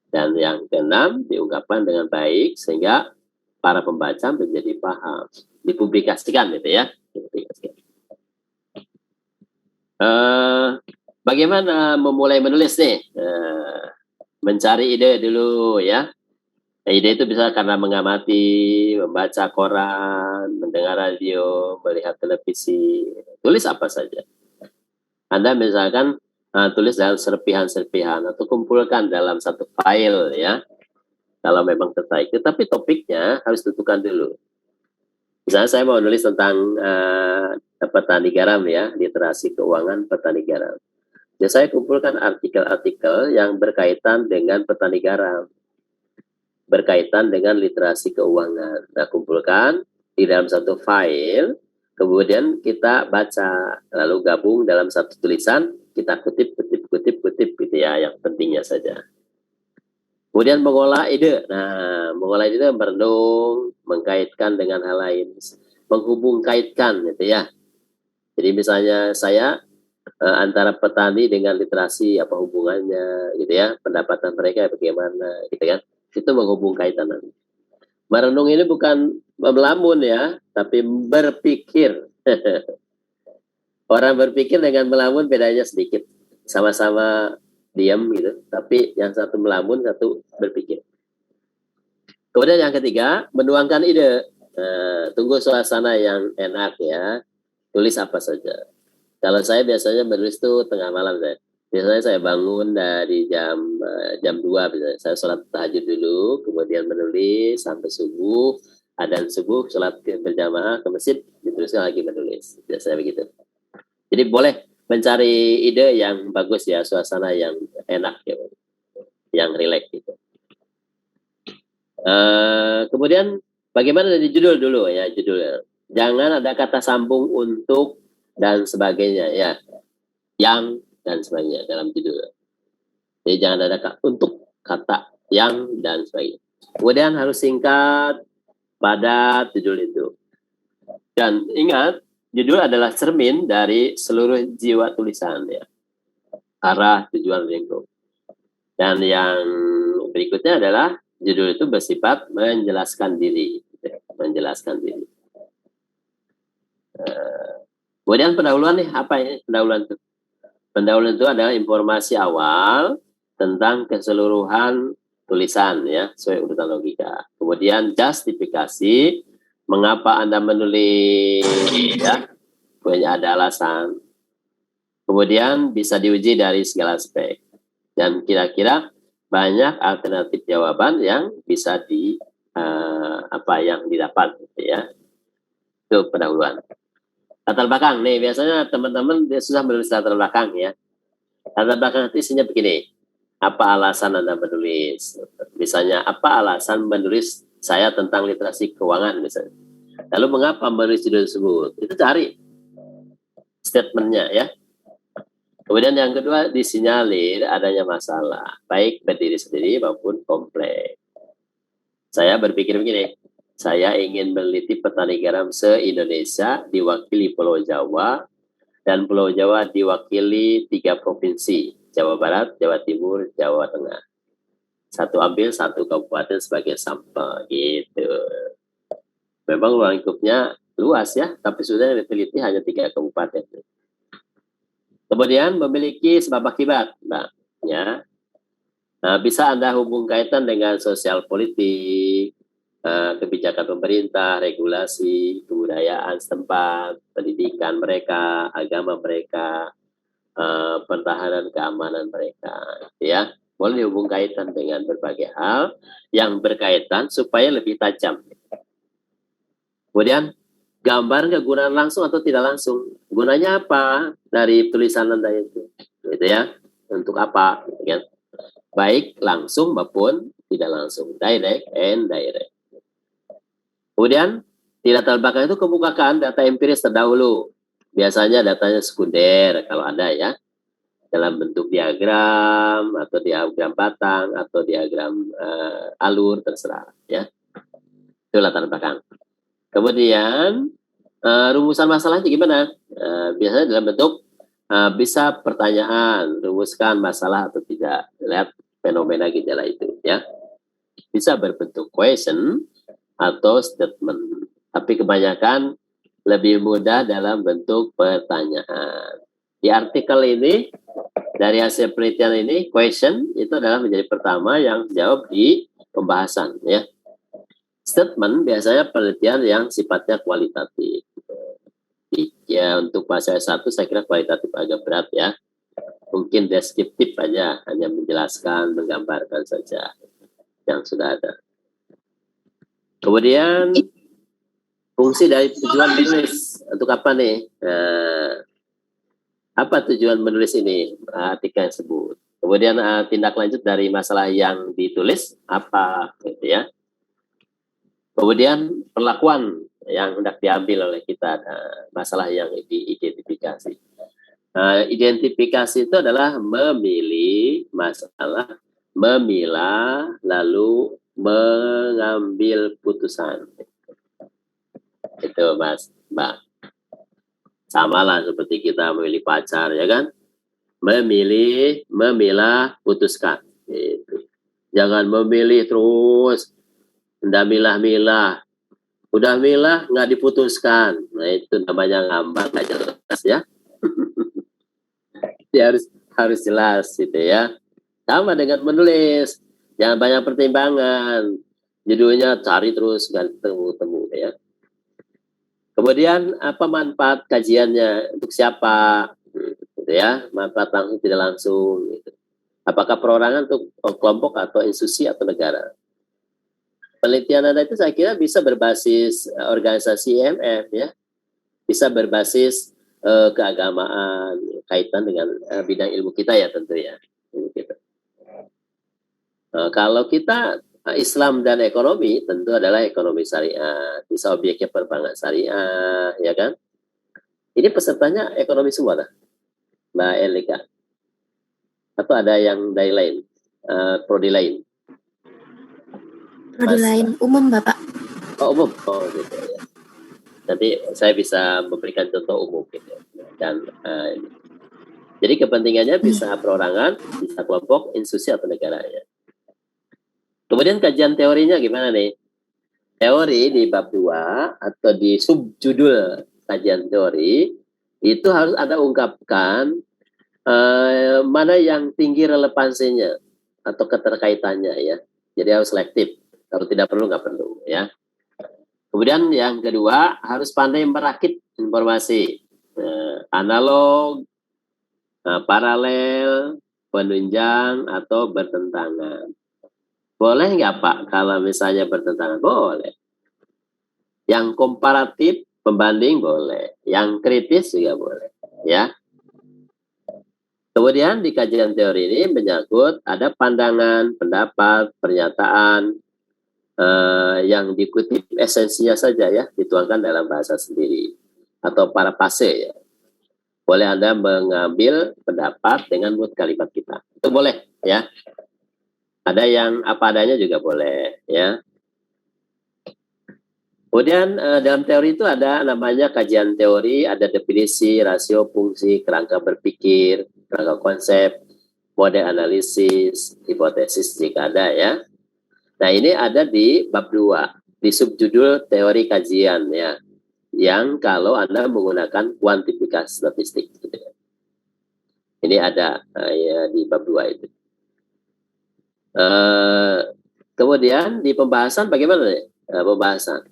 Dan yang keenam, diungkapkan dengan baik sehingga para pembaca menjadi paham. Dipublikasikan gitu ya. Dipublikasikan. Bagaimana memulai menulis nih? Mencari ide dulu ya. Ide itu bisa karena mengamati, membaca koran, mendengar radio, melihat televisi, tulis apa saja. Anda misalkan tulis dalam serpihan-serpihan atau kumpulkan dalam satu file ya. Kalau memang tertarik, tapi topiknya harus tentukan dulu. Misalnya saya mau nulis tentang petani garam ya, literasi keuangan petani garam. Ya saya kumpulkan artikel-artikel yang berkaitan dengan petani garam, berkaitan dengan literasi keuangan. Nah, kumpulkan di dalam satu file, kemudian kita baca, lalu gabung dalam satu tulisan, kita kutip gitu ya, yang pentingnya saja. Kemudian mengolah ide. Nah, mengolah ide merenung, mengkaitkan dengan hal lain, menghubung kaitkan gitu ya. Jadi misalnya saya antara petani dengan literasi apa hubungannya gitu ya, pendapatan mereka bagaimana gitu kan. Itu menghubung kaitan. Merenung ini bukan melamun ya, tapi berpikir. Orang berpikir dengan melamun bedanya sedikit. Sama-sama diam gitu, tapi yang satu melamun, satu berpikir. Kemudian yang ketiga, menuangkan ide. Tunggu suasana yang enak ya. Tulis apa saja. Kalau saya biasanya menulis itu tengah malam saya. Biasanya saya bangun dari jam 2 misalnya. Saya sholat tahajud dulu, kemudian menulis sampai subuh. Adzan subuh, sholat berjamaah ke masjid, diteruskan lagi menulis. Biasanya begitu. Jadi boleh mencari ide yang bagus ya, suasana yang enak ya, yang rileks gitu. Kemudian bagaimana dari judul dulu ya, judulnya. Jangan ada kata sambung untuk dan sebagainya ya, yang dan sebagainya dalam judul. Jadi jangan ada untuk, kata, yang dan sebagainya. Kemudian harus singkat, padat judul itu. Dan ingat, judul adalah cermin dari seluruh jiwa tulisan ya. Arah, tujuan, lingkup. Dan yang berikutnya adalah judul itu bersifat menjelaskan diri. Menjelaskan diri. Kemudian pendahuluan nih, apa ya pendahuluan itu? Pendahuluan itu adalah informasi awal tentang keseluruhan tulisan ya, sesuai urutan logika. Kemudian justifikasi, mengapa Anda menulis ya, punya ada alasan. Kemudian bisa diuji dari segala aspek. Dan kira-kira banyak alternatif jawaban yang bisa yang didapat gitu ya. Itu pendahuluan. Latar belakang nih, biasanya teman-teman susah menulis latar belakang ya. Latar belakang itu isinya begini. Apa alasan Anda menulis? Misalnya, apa alasan menulis saya tentang literasi keuangan misalnya. Lalu mengapa menulis judul tersebut? Itu cari statementnya ya. Kemudian yang kedua, disinyalir adanya masalah, baik berdiri sendiri maupun kompleks. Saya berpikir begini, saya ingin meneliti petani garam se-Indonesia diwakili Pulau Jawa, dan Pulau Jawa diwakili 3 provinsi, Jawa Barat, Jawa Timur, Jawa Tengah. Ambil satu kabupaten sebagai sampel gitu. Memang ruang lingkupnya luas ya, tapi sudah diteliti hanya 3 kabupaten. Kemudian memiliki sebab akibat, ya. Nah, bisa Anda hubung kaitan dengan sosial politik, kebijakan pemerintah, regulasi, kebudayaan setempat, pendidikan mereka, agama mereka, pertahanan keamanan mereka, ya. Boleh dihubung kaitan dengan berbagai hal yang berkaitan supaya lebih tajam. Kemudian gambar kegunaan langsung atau tidak langsung. Gunanya apa dari tulisan Anda itu? Gitu ya. Untuk apa? Gitu. Baik langsung maupun tidak langsung. Direct and indirect. Kemudian di latar belakang itu kemukakan data empiris terdahulu. Biasanya datanya sekunder kalau ada ya, dalam bentuk diagram atau diagram batang atau diagram alur, terserah ya. Itu latar belakang. Kemudian rumusan masalahnya gimana? Biasanya dalam bentuk bisa pertanyaan, rumuskan masalah atau tidak. Lihat fenomena gejala itu ya. Bisa berbentuk question atau statement. Tapi kebanyakan lebih mudah dalam bentuk pertanyaan. Di artikel ini, dari hasil penelitian ini, question itu adalah menjadi pertama yang jawab di pembahasan ya. Statement biasanya penelitian yang sifatnya kualitatif. Ya, untuk bahasa S1 saya kira kualitatif agak berat ya. Mungkin deskriptif aja, hanya menjelaskan, menggambarkan saja yang sudah ada. Kemudian fungsi dari tujuan menulis untuk apa nih? Apa tujuan menulis ini? Artikel tersebut. Kemudian tindak lanjut dari masalah yang ditulis apa, gitu ya. Kemudian perlakuan yang hendak diambil oleh kita, masalah yang diidentifikasi. Identifikasi itu adalah memilih masalah, memilah, lalu mengambil putusan. Itu Mas, Mbak. Sama lah seperti kita memilih pacar, ya kan? Memilih, memilah, putuskan. Gitu. Jangan memilih terus, udah milah-milah. Udah milah, nggak diputuskan. Nah, itu namanya ngambang, nggak jelas ya. Dia harus jelas gitu ya. Sama dengan menulis. Jangan banyak pertimbangan. Judulnya cari terus, nggak temu-temu ya. Kemudian apa manfaat kajiannya untuk siapa, gitu ya, manfaat langsung tidak langsung, gitu. Apakah perorangan untuk kelompok atau institusi atau negara? Penelitian Anda itu saya kira bisa berbasis organisasi IMF ya, bisa berbasis keagamaan, kaitan dengan bidang ilmu kita ya tentu ya. Kalau kita Islam dan ekonomi tentu adalah ekonomi syariah, bisa objeknya perbankan syariah, ya kan? Ini pesertanya ekonomi semua lah, Mbak Elika. Atau ada yang dari lain, prodi lain?
Prodi lain, umum Bapak.
Oh umum, oh gitu ya. Nanti saya bisa memberikan contoh umum gitu. Dan jadi kepentingannya bisa perorangan, bisa kelompok, institusi atau negara ya. Kemudian kajian teorinya gimana nih? Teori di bab 2 atau di subjudul kajian teori itu harus Anda ungkapkan mana yang tinggi relevansinya atau keterkaitannya ya. Jadi harus selektif. Kalau tidak perlu nggak perlu ya. Kemudian yang kedua harus pandai merakit informasi analog, paralel, penunjang atau bertentangan. Boleh nggak Pak kalau misalnya bertentangan? Boleh. Yang komparatif, pembanding boleh. Yang kritis juga boleh. Ya. Kemudian di kajian teori ini menyangkut ada pandangan, pendapat, pernyataan yang dikutip esensinya saja ya, dituangkan dalam bahasa sendiri. Atau parafrase ya. Boleh Anda mengambil pendapat dengan mood kalimat kita. Itu boleh ya. Ada yang apa adanya juga boleh ya. Kemudian dalam teori itu ada namanya kajian teori, ada definisi, rasio, fungsi, kerangka berpikir, kerangka konsep, model analisis, hipotesis jika ada ya. Nah ini ada di bab 2, di subjudul teori kajian ya. Yang kalau Anda menggunakan kuantifikasi statistik. Gitu. Ini ada ya di bab 2 itu. Kemudian di pembahasan bagaimana nih? Pembahasan.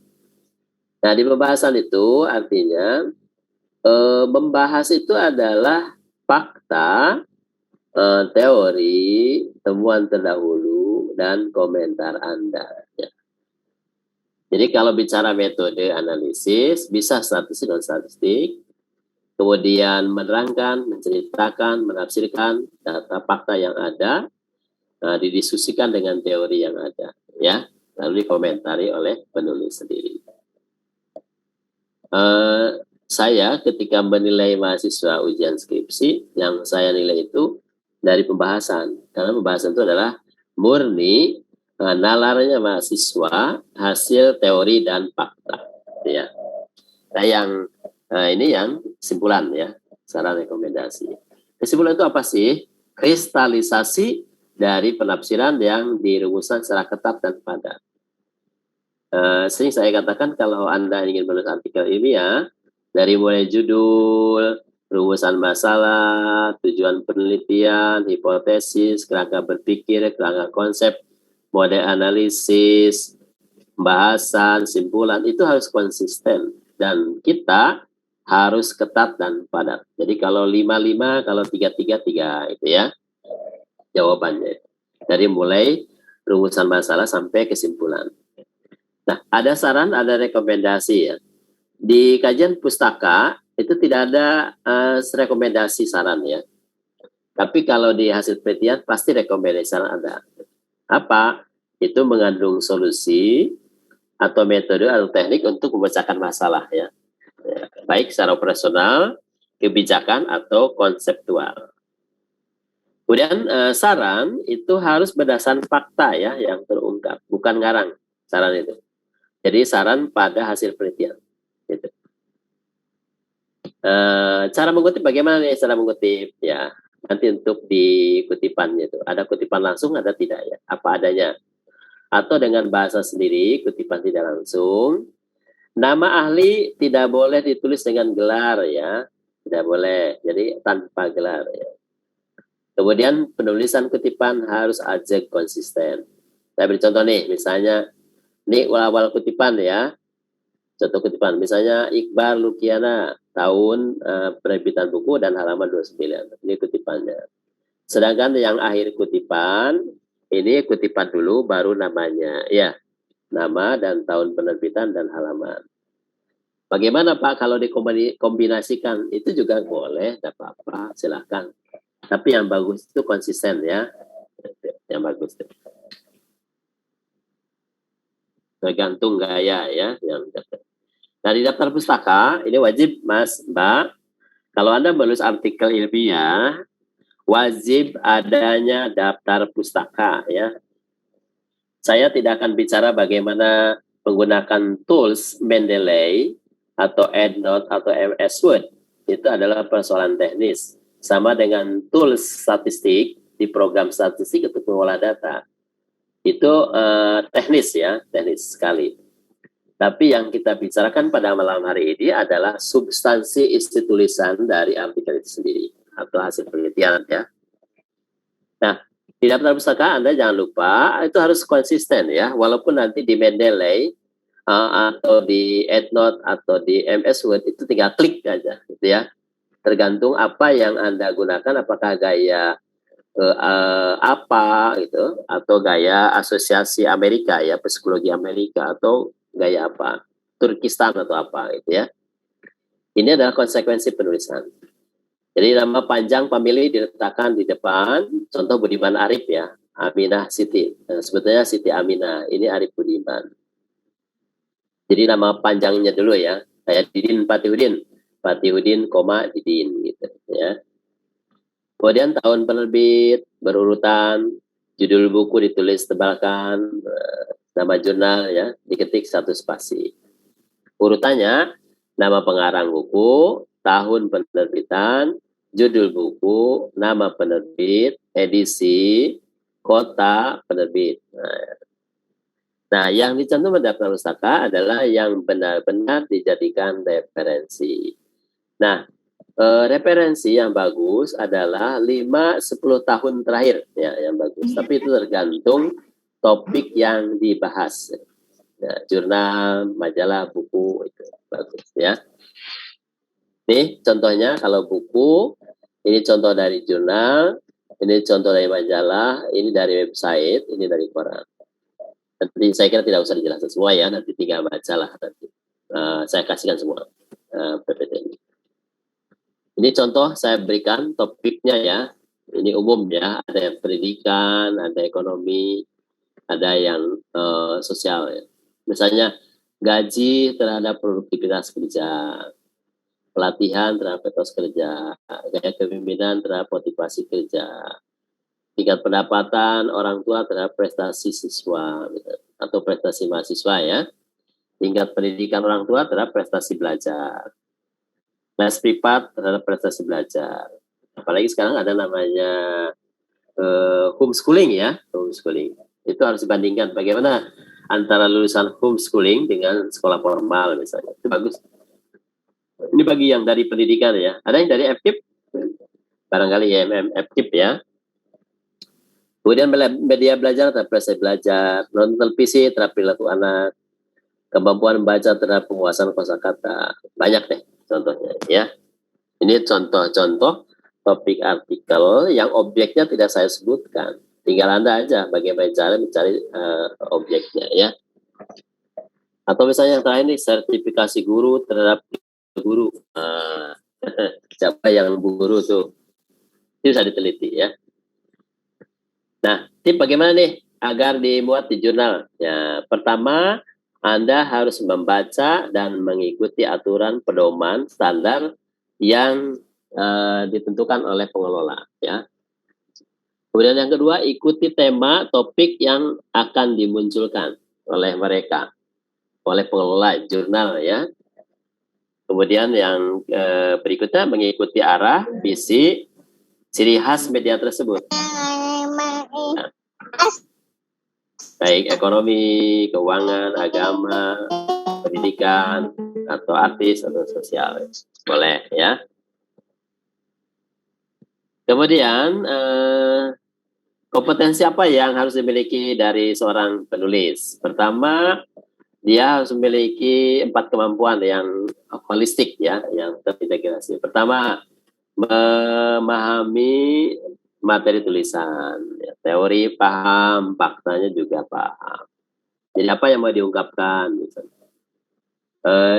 Nah di pembahasan itu artinya membahas itu adalah fakta, teori, temuan terdahulu dan komentar Anda. Ya. Jadi kalau bicara metode analisis bisa statistik dan statistik, kemudian menerangkan, menceritakan, menafsirkan data fakta yang ada. Didiskusikan dengan teori yang ada ya, lalu dikomentari oleh penulis sendiri. saya ketika menilai mahasiswa ujian skripsi, yang saya nilai itu dari pembahasan. Karena pembahasan itu adalah murni nalarnya mahasiswa, hasil teori dan fakta. Ya. Nah, ini yang kesimpulan ya, saran rekomendasi. Kesimpulan itu apa sih? Kristalisasi dari penafsiran yang dirumuskan secara ketat dan padat. Sering saya katakan kalau Anda ingin menulis artikel ilmiah, dari mulai judul, rumusan masalah, tujuan penelitian, hipotesis, kerangka berpikir, kerangka konsep, model analisis, pembahasan, simpulan, itu harus konsisten. Dan kita harus ketat dan padat. Jadi kalau 5-5, kalau 3-3-3 itu ya jawabannya. Dari mulai rumusan masalah sampai kesimpulan. Nah, ada saran, ada rekomendasi ya. Di kajian pustaka itu tidak ada rekomendasi saran ya. Tapi kalau di hasil penelitian pasti rekomendasi saran ada. Apa? Itu mengandung solusi atau metode atau teknik untuk memecahkan masalah ya. Baik secara operasional, kebijakan atau konseptual. Kemudian saran itu harus berdasarkan fakta ya yang terungkap, bukan ngarang saran itu. Jadi saran pada hasil penelitian. Gitu. Cara mengutip bagaimana nih cara mengutip ya, nanti untuk di kutipannya itu ada kutipan langsung ada tidak ya, apa adanya atau dengan bahasa sendiri, kutipan tidak langsung. Nama ahli tidak boleh ditulis dengan gelar ya, tidak boleh, jadi tanpa gelar ya. Kemudian penulisan kutipan harus ajak konsisten. Saya beri contoh nih, misalnya ini awal kutipan ya. Contoh kutipan, misalnya Iqbal Lukiana, tahun penerbitan buku dan halaman 29. Ini kutipannya. Sedangkan yang akhir kutipan, ini kutipan dulu baru namanya. Ya, nama dan tahun penerbitan dan halaman. Bagaimana Pak kalau dikombinasikan? Itu juga boleh, tidak apa-apa, silakan. Tapi yang bagus itu konsisten ya. Yang bagus itu. Tergantung gaya ya. Nah, di daftar pustaka, ini wajib Mas, Mbak, kalau Anda menulis artikel ilmiah, wajib adanya daftar pustaka ya. Saya tidak akan bicara bagaimana menggunakan tools Mendeley atau EndNote atau MS Word. Itu adalah persoalan teknis. Sama dengan tools statistik di program statistik untuk mengolah data. Itu teknis ya, teknis sekali. Tapi yang kita bicarakan pada malam hari ini adalah substansi isi tulisan dari artikel itu sendiri atau hasil penelitian ya. Nah, di daftar pustaka Anda jangan lupa itu harus konsisten ya, walaupun nanti di Mendeley atau di EndNote atau di MS Word itu tinggal klik aja gitu ya. Tergantung apa yang Anda gunakan, apakah gaya apa gitu atau gaya asosiasi Amerika ya, psikologi Amerika atau gaya apa, Turkistan atau apa gitu ya. Ini adalah konsekuensi penulisan. Jadi nama panjang pemilih diletakkan di depan, contoh Budiman Arif ya, Aminah Siti, sebetulnya Siti Aminah, ini Arif Budiman. Jadi nama panjangnya dulu ya, kayak Didin Fatihudin, Didin gitu ya. Kemudian tahun penerbit, berurutan, judul buku ditulis tebalkan, nama jurnal ya, diketik 1 spasi. Urutannya, nama pengarang buku, tahun penerbitan, judul buku, nama penerbit, edisi, kota penerbit. Nah, yang dicantum pada daftar pustaka adalah yang benar-benar dijadikan referensi. Nah, referensi yang bagus adalah 5-10 tahun terakhir ya yang bagus. Tapi itu tergantung topik yang dibahas. Ya, jurnal, majalah, buku itu bagus ya. Nih contohnya kalau buku, ini contoh dari jurnal, ini contoh dari majalah, ini dari website, ini dari koran. Nanti saya kira tidak usah dijelaskan semua ya, nanti tinggal bacalah nanti. Saya kasihkan semua PPT ini. Ini contoh saya berikan topiknya ya. Ini umum ya, ada yang pendidikan, ada ekonomi, ada yang sosial ya. Misalnya gaji terhadap produktivitas kerja, pelatihan terhadap etos kerja, gaya kepemimpinan terhadap motivasi kerja, tingkat pendapatan orang tua terhadap prestasi siswa gitu, atau prestasi mahasiswa ya, tingkat pendidikan orang tua terhadap prestasi belajar, les privat terhadap prestasi belajar. Apalagi sekarang ada namanya homeschooling ya, homeschooling. Itu harus dibandingkan bagaimana antara lulusan homeschooling dengan sekolah formal misalnya. Itu bagus. Ini bagi yang dari pendidikan ya. Ada yang dari FKIP? Barangkali IMM FKIP ya. Kemudian media belajar terhadap prestasi belajar, nonton televisi terhadap perilaku anak, kemampuan membaca terhadap penguasaan kosakata. Banyak deh contohnya ya. Ini contoh-contoh topik artikel yang objeknya tidak saya sebutkan. Tinggal Anda aja bagaimana cara mencari objeknya ya. Atau misalnya yang terakhir ini sertifikasi guru terhadap guru. Siapa yang guru tuh? Itu bisa diteliti ya. Nah, tip bagaimana nih agar dimuat di jurnal? Ya, pertama Anda harus membaca dan mengikuti aturan pedoman standar yang ditentukan oleh pengelola ya. Kemudian yang kedua, ikuti tema topik yang akan dimunculkan oleh mereka, oleh pengelola jurnal ya. Kemudian yang berikutnya, mengikuti arah, visi, ciri khas media tersebut. Nah, baik ekonomi, keuangan, agama, pendidikan, atau artis, atau sosial. Boleh ya. Kemudian kompetensi apa yang harus dimiliki dari seorang penulis? Pertama, dia harus memiliki 4 kemampuan yang holistik ya, yang terintegrasi. Pertama, memahami materi tulisan, ya, teori paham, faktanya juga paham. Jadi apa yang mau diungkapkan? Misalnya.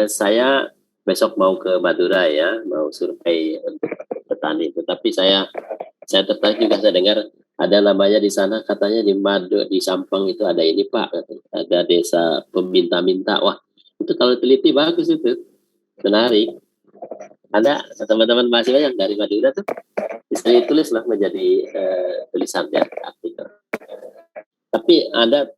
Saya besok mau ke Madura ya, mau survei untuk petani. Tetapi saya tertarik juga, saya dengar ada namanya di sana, katanya di Sampang itu ada ini Pak, ada desa peminta-minta. Wah, itu kalau teliti bagus itu, menarik. Ada teman-teman mahasiswa yang dari Madura tuh bisa ditulis lah menjadi tulisan ya, artikel. Tapi Anda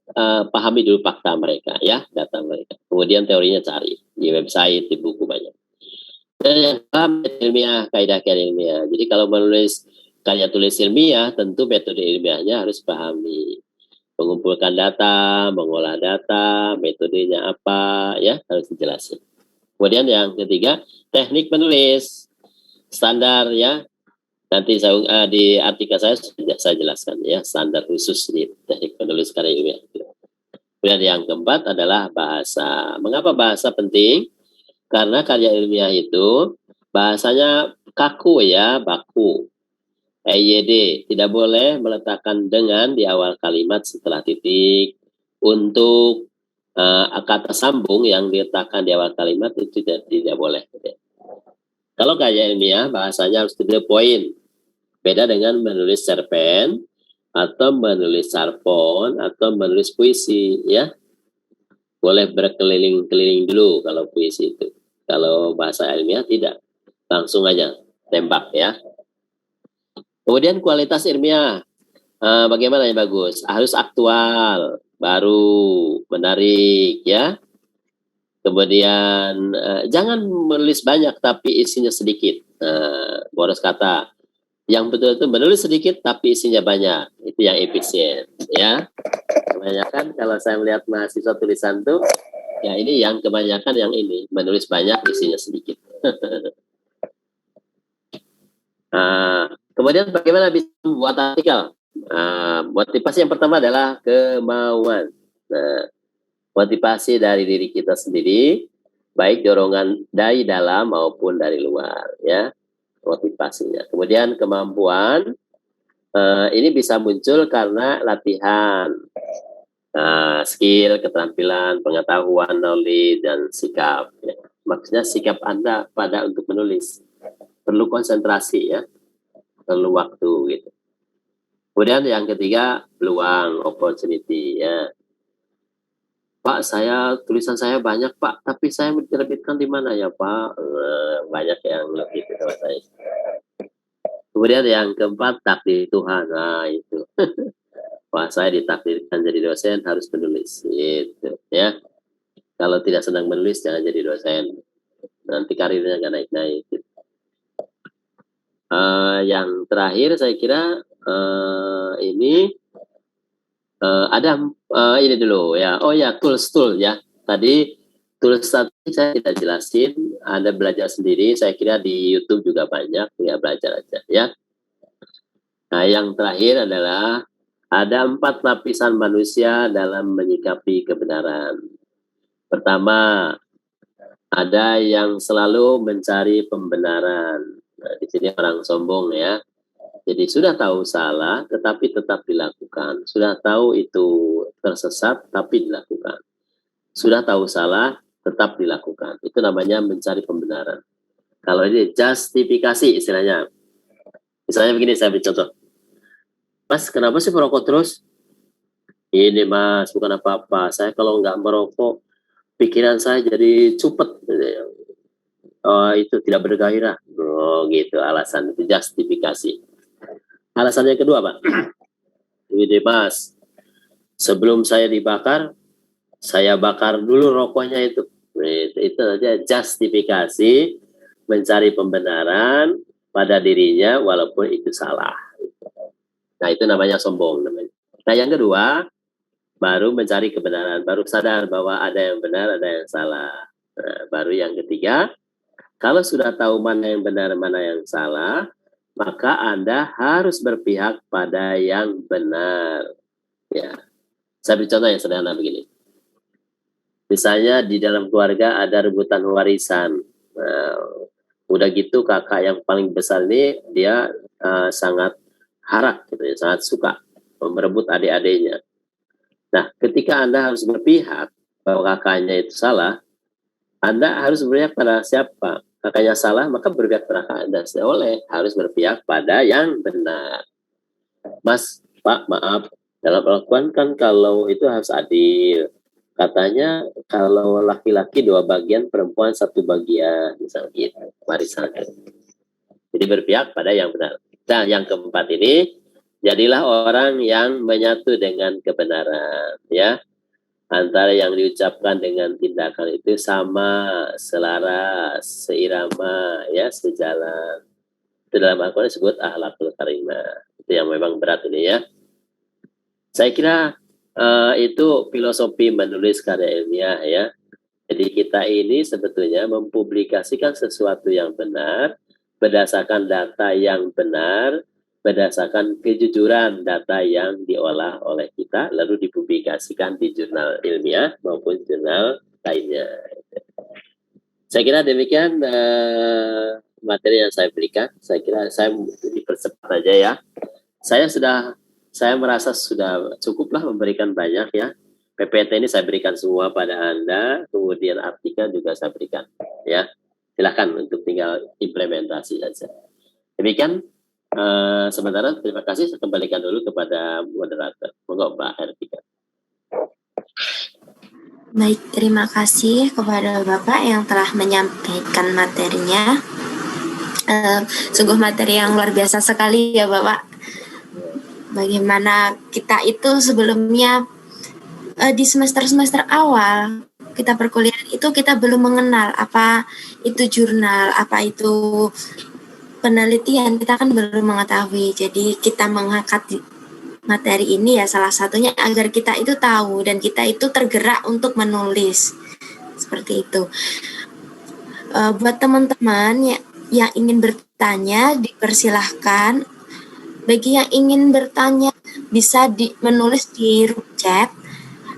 pahami dulu fakta mereka ya, data mereka. Kemudian teorinya cari di website, di buku banyak. Dan yang paham ilmiah, kaidah-kaidah ilmiah. Jadi kalau menulis karya tulis ilmiah, tentu metode ilmiahnya harus pahami. Mengumpulkan data, mengolah data, metodenya apa, ya harus dijelasin. Kemudian yang ketiga, teknik menulis standar ya. Nanti saya, di artikel saya jelaskan ya, standar khusus di teknik menulis karya ilmiah. Kemudian yang keempat adalah bahasa. Mengapa bahasa penting? Karena karya ilmiah itu bahasanya kaku ya, baku. EYD, tidak boleh meletakkan dengan di awal kalimat setelah titik. Untuk kata sambung yang diletakkan di awal kalimat itu tidak boleh. Kalau karya ilmiah bahasanya harus to the point. Beda dengan menulis cerpen atau menulis sarpon atau menulis puisi ya. Boleh berkeliling-keliling dulu kalau puisi itu. Kalau bahasa ilmiah tidak, langsung aja tembak ya. Kemudian kualitas ilmiah, bagaimana yang bagus? Harus aktual, baru, menarik ya. Kemudian jangan menulis banyak tapi isinya sedikit. Boros kata, yang betul-betul menulis sedikit tapi isinya banyak, itu yang efisien ya. Kebanyakan kalau saya melihat mahasiswa tulisan tuh, ya ini yang kebanyakan yang ini, menulis banyak, isinya sedikit. Kemudian bagaimana bisa membuat artikel? Motivasi yang pertama adalah kemauan. Motivasi dari diri kita sendiri, baik dorongan dari dalam maupun dari luar, ya motivasinya. Kemudian kemampuan, ini bisa muncul karena latihan. Skill, keterampilan, pengetahuan, knowledge, dan sikap. Ya. Maksudnya sikap Anda pada untuk menulis. Perlu konsentrasi ya, perlu waktu gitu. Kemudian yang ketiga, peluang, opportunity ya. Pak, tulisan saya banyak Pak, tapi saya diterbitkan di mana ya Pak? Banyak yang lebih itu sama saya. Kemudian yang keempat, takdir Tuhan. Nah itu. Wah, saya ditakdirkan jadi dosen harus menulis. Gitu ya. Kalau tidak senang menulis jangan jadi dosen. Nanti karirnya nggak naik-naik. Gitu. Yang terakhir saya kira ini ada ini dulu ya. Oh ya, tools ya. Tadi tools tadi saya tidak jelasin. Anda belajar sendiri. Saya kira di YouTube juga banyak. Ya belajar aja ya. Nah, yang terakhir adalah ada 4 lapisan manusia dalam menyikapi kebenaran. Pertama, ada yang selalu mencari pembenaran. Nah, di sini orang sombong ya. Jadi sudah tahu salah, tetapi tetap dilakukan. Sudah tahu itu tersesat, tapi dilakukan. Sudah tahu salah, tetap dilakukan. Itu namanya mencari pembenaran. Kalau ini justifikasi istilahnya. Misalnya begini, saya beri contoh. Mas, kenapa sih merokok terus? Ini mas, bukan apa-apa. Saya kalau nggak merokok, pikiran saya jadi cupet. Oh, itu tidak bergairah. Oh, gitu alasan itu justifikasi. Alasan yang kedua, Pak. Ini mas, sebelum saya dibakar, saya bakar dulu rokoknya itu. Itu aja justifikasi, mencari pembenaran pada dirinya walaupun itu salah. Nah, itu namanya sombong. Nah, yang kedua, baru mencari kebenaran, baru sadar bahwa ada yang benar, ada yang salah. Nah, baru yang ketiga, kalau sudah tahu mana yang benar, mana yang salah, maka Anda harus berpihak pada yang benar. Ya, saya beri contoh yang sederhana begini. Misalnya di dalam keluarga ada rebutan warisan. Nah, udah gitu kakak yang paling besar ini dia sangat harap, gitu ya, sangat suka merebut adik-adiknya. Nah, ketika Anda harus berpihak bahwa kakaknya itu salah, Anda harus berpihak pada siapa? Kakaknya salah, maka berpihak pada kakak Anda. Harus berpihak pada yang benar. Mas, Pak, maaf. Dalam Al-Quran kan kalau itu harus adil. Katanya kalau laki-laki 2 bagian, perempuan 1 bagian. Misalnya gitu. Warisan. Jadi berpihak pada yang benar. Nah, yang keempat ini, jadilah orang yang menyatu dengan kebenaran, ya. Antara yang diucapkan dengan tindakan itu sama, selaras, seirama, ya, sejalan. Itu dalam Al-Quran disebut akhlakul karimah. Itu yang memang berat ini ya. Saya kira itu filosofi menulis karya ilmiah ya. Jadi kita ini sebetulnya mempublikasikan sesuatu yang benar, berdasarkan data yang benar, berdasarkan kejujuran data yang diolah oleh kita, lalu dipublikasikan di jurnal ilmiah maupun jurnal lainnya. Saya kira demikian materi yang saya berikan. Saya kira saya dipercepat aja ya. Saya merasa sudah cukuplah memberikan banyak ya. PPT ini saya berikan semua pada Anda, kemudian artikel juga saya berikan ya. Silakan untuk tinggal implementasi saja. Demikian sementara terima kasih, saya kembalikan dulu kepada moderator. Monggo Mbak Hertika.
Baik, terima kasih kepada Bapak yang telah menyampaikan materinya. Sungguh materi yang luar biasa sekali ya Bapak. Bagaimana kita itu sebelumnya di semester-semester awal kita perkuliahan itu kita belum mengenal apa itu jurnal, apa itu penelitian, kita kan belum mengetahui. Jadi kita mengangkat materi ini ya salah satunya agar kita itu tahu dan kita itu tergerak untuk menulis seperti itu. Buat teman-teman yang ingin bertanya dipersilahkan. Bagi yang ingin bertanya bisa menulis di grup chat,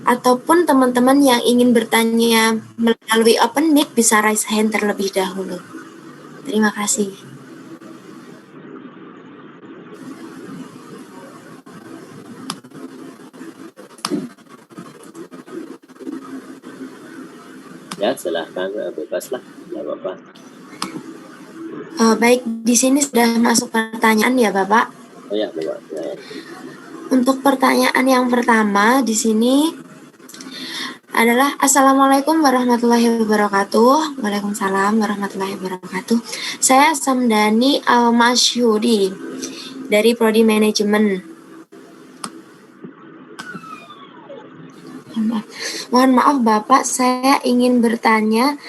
ataupun teman-teman yang ingin bertanya melalui open mic bisa raise hand terlebih dahulu. Terima kasih.
Ya, silahkan bebaslah, nggak apa-apa.
Baik, di sini sudah masuk pertanyaan ya, Bapak.
Oh ya, Bapak. Ya.
Untuk pertanyaan yang pertama di sini, adalah Assalamualaikum warahmatullahi wabarakatuh. Waalaikumsalam warahmatullahi wabarakatuh. Saya Samdani Al-Masyhuri dari Prodi Manajemen. Mohon maaf Bapak, saya ingin bertanya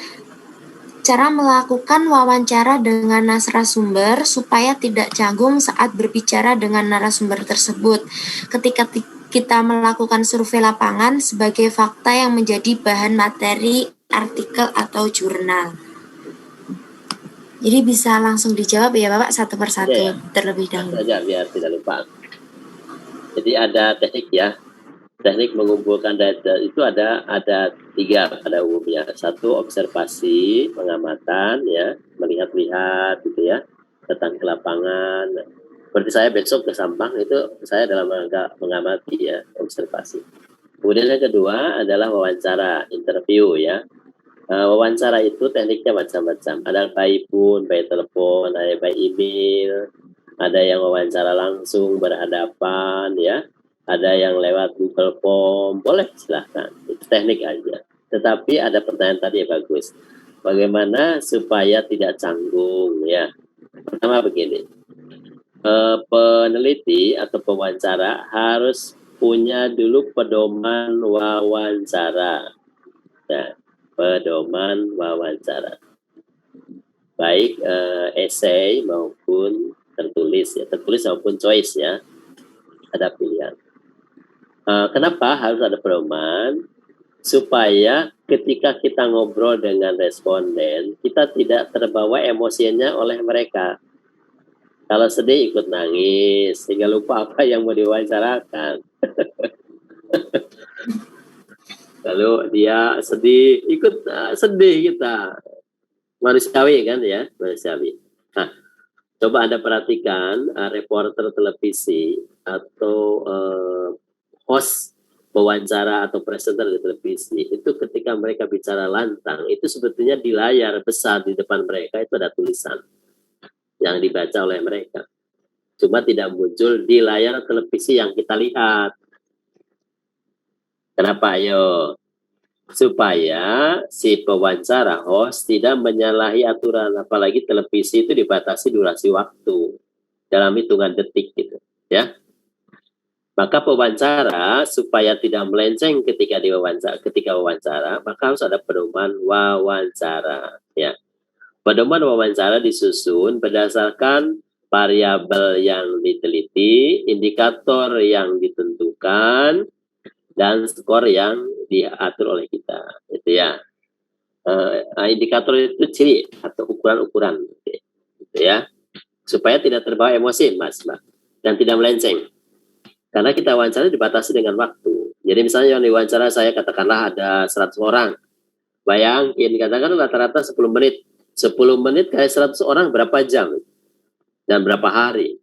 cara melakukan wawancara dengan narasumber supaya tidak canggung saat berbicara dengan narasumber tersebut ketika kita melakukan survei lapangan sebagai fakta yang menjadi bahan materi artikel atau jurnal. Jadi bisa langsung dijawab ya Bapak satu persatu terlebih dahulu.
Saja biar tidak lupa. Jadi ada teknik ya. Teknik mengumpulkan data itu ada 3 pada umumnya. 1 observasi, pengamatan ya, melihat-lihat gitu ya, datang ke lapangan. Seperti saya besok ke Sampang itu saya dalam rangka mengamati ya, observasi. Kemudian yang kedua adalah wawancara, interview ya. Wawancara itu tekniknya macam-macam. Ada by phone, by telepon, ada by email, ada yang wawancara langsung berhadapan ya. Ada yang lewat Google Form, boleh silahkan, itu teknik aja. Tetapi ada pertanyaan tadi yang bagus, bagaimana supaya tidak canggung ya. Pertama begini, peneliti atau pewawancara harus punya dulu pedoman wawancara, ya, pedoman wawancara, baik essay maupun tertulis ya, tertulis maupun choice ya, ada pilihan. Kenapa harus ada pedoman? Supaya ketika kita ngobrol dengan responden, kita tidak terbawa emosinya oleh mereka. Kalau sedih ikut nangis, sehingga lupa apa yang mau diwawancarakan. Lalu dia sedih, ikut sedih kita. Manusiawi kan ya, manusiawi. Nah, coba Anda perhatikan reporter televisi atau host wawancara atau presenter di televisi itu ketika mereka bicara lantang itu sebetulnya di layar besar di depan mereka itu ada tulisan yang dibaca oleh mereka, cuma tidak muncul di layar televisi yang kita lihat. Kenapa? Ayo, supaya si pewawancara host tidak menyalahi aturan, apalagi televisi itu dibatasi durasi waktu dalam hitungan detik gitu ya. Maka pewawancara supaya tidak melenceng ketika wawancara, maka harus ada pedoman wawancara ya. Pedoman wawancara disusun berdasarkan variabel yang diteliti, indikator yang ditentukan, dan skor yang diatur oleh kita gitu ya. Indikator itu ciri atau ukuran-ukuran gitu ya, supaya tidak terbawa emosi Mas Mbak, dan tidak melenceng. Karena kita wawancara dibatasi dengan waktu. Jadi misalnya yang diwawancara saya katakanlah ada 100 orang. Bayangin, katakan rata-rata 10 menit. 10 menit kali 100 orang berapa jam? Dan berapa hari?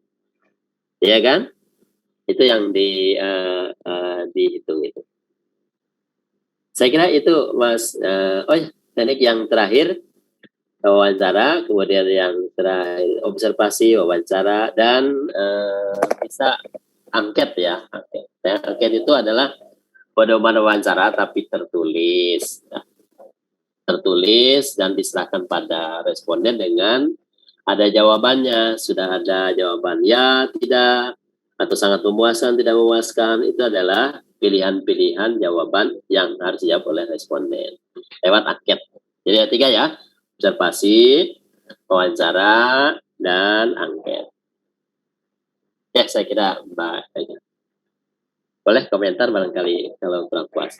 Ya kan? Itu yang dihitung itu. Saya kira itu Mas. Teknik yang terakhir wawancara, kemudian yang terakhir observasi, wawancara, dan bisa angket ya, angket. Angket itu adalah pedoman wawancara tapi tertulis. Nah, tertulis dan diserahkan pada responden dengan ada jawabannya, sudah ada jawaban ya, tidak, atau sangat memuaskan, tidak memuaskan. Itu adalah pilihan-pilihan jawaban yang harus dijawab oleh responden lewat angket. Jadi ada 3 ya, observasi, wawancara, dan angket. Ya, saya kira Mbak Ega. Boleh komentar barangkali kalau kurang puas.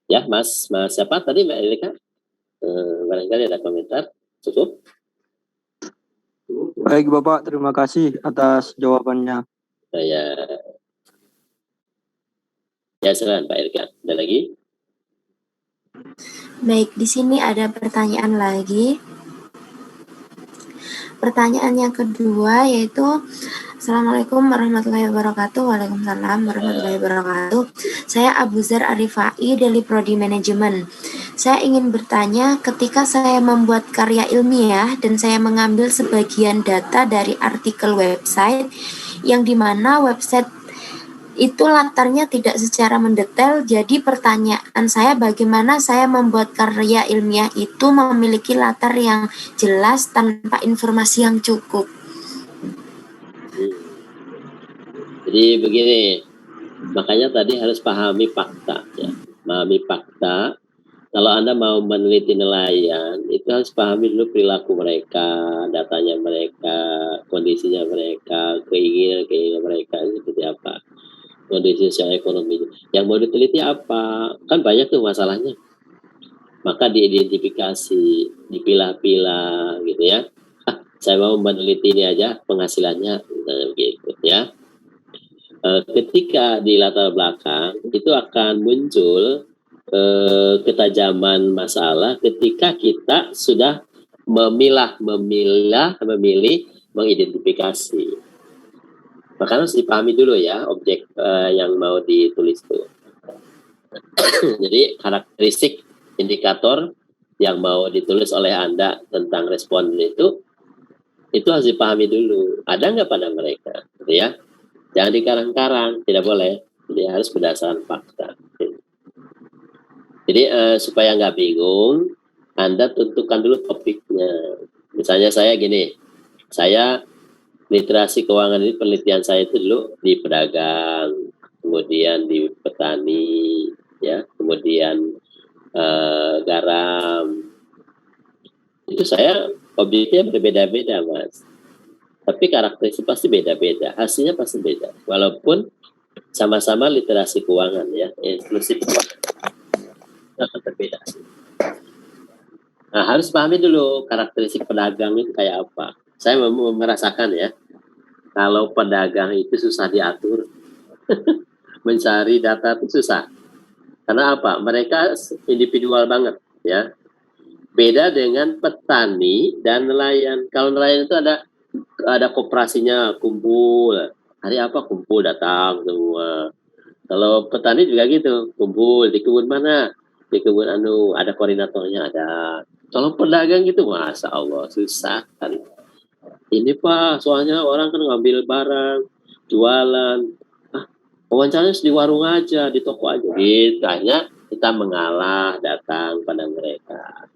Ya, Mas siapa tadi Mbak Erika? Barangkali ada komentar. Cukup?
Baik Bapak, terima kasih atas jawabannya.
Ya, silakan Pak Erika. Ada lagi?
Baik, di sini ada pertanyaan lagi. Pertanyaan yang kedua yaitu Assalamualaikum warahmatullahi wabarakatuh. Waalaikumsalam warahmatullahi wabarakatuh. Saya Abu Zar Arifai dari Prodi Manajemen. Saya ingin bertanya, ketika saya membuat karya ilmiah dan saya mengambil sebagian data dari artikel website yang dimana website itu latarnya tidak secara mendetail. Jadi pertanyaan saya, bagaimana saya membuat karya ilmiah itu memiliki latar yang jelas tanpa informasi yang cukup?
Jadi begini, makanya tadi harus pahami fakta ya. Pahami fakta. Kalau Anda mau meneliti nelayan, itu harus pahami dulu perilaku mereka, datanya mereka, kondisinya mereka, keinginan mereka seperti apa, kondisi sosial ekonomi. Yang mau diteliti apa? Kan banyak tuh masalahnya. Maka diidentifikasi, dipilah-pilah gitu ya. Saya mau meneliti ini aja penghasilannya, gitu ya. Ketika di latar belakang itu akan muncul ketajaman masalah ketika kita sudah memilih, mengidentifikasi. Maka harus dipahami dulu ya objek yang mau ditulis itu. Jadi karakteristik indikator yang mau ditulis oleh Anda tentang respon itu harus dipahami dulu. Ada nggak pada mereka, gitu ya? Jangan dikarang-karang, tidak boleh. Jadi harus berdasarkan fakta. Jadi supaya nggak bingung, Anda tentukan dulu topiknya. Misalnya saya gini, saya literasi keuangan ini penelitian saya itu dulu di pedagang, kemudian di petani, ya, kemudian garam. Itu saya objeknya berbeda-beda, Mas. Tapi karakteristik pasti beda-beda, hasilnya pasti beda. Walaupun sama-sama literasi keuangan ya, inklusif keuangan. Akan berbeda. Nah, harus pahami dulu karakteristik pedagang itu kayak apa. Saya merasakan ya, kalau pedagang itu susah diatur, mencari data itu susah. Karena apa? Mereka individual banget ya. Beda dengan petani dan nelayan. Kalau nelayan itu ada koperasinya, kumpul. Hari apa kumpul datang semua. Kalau petani juga gitu, kumpul di kebun mana? Di kebun ada koordinatornya ada. Kalau pedagang gitu, masya Allah susah kan. Ini Pak, soalnya orang kan ngambil barang, jualan. Wawancaranya di warung aja, di toko aja. Gitu, hanya kita mengalah datang pada mereka.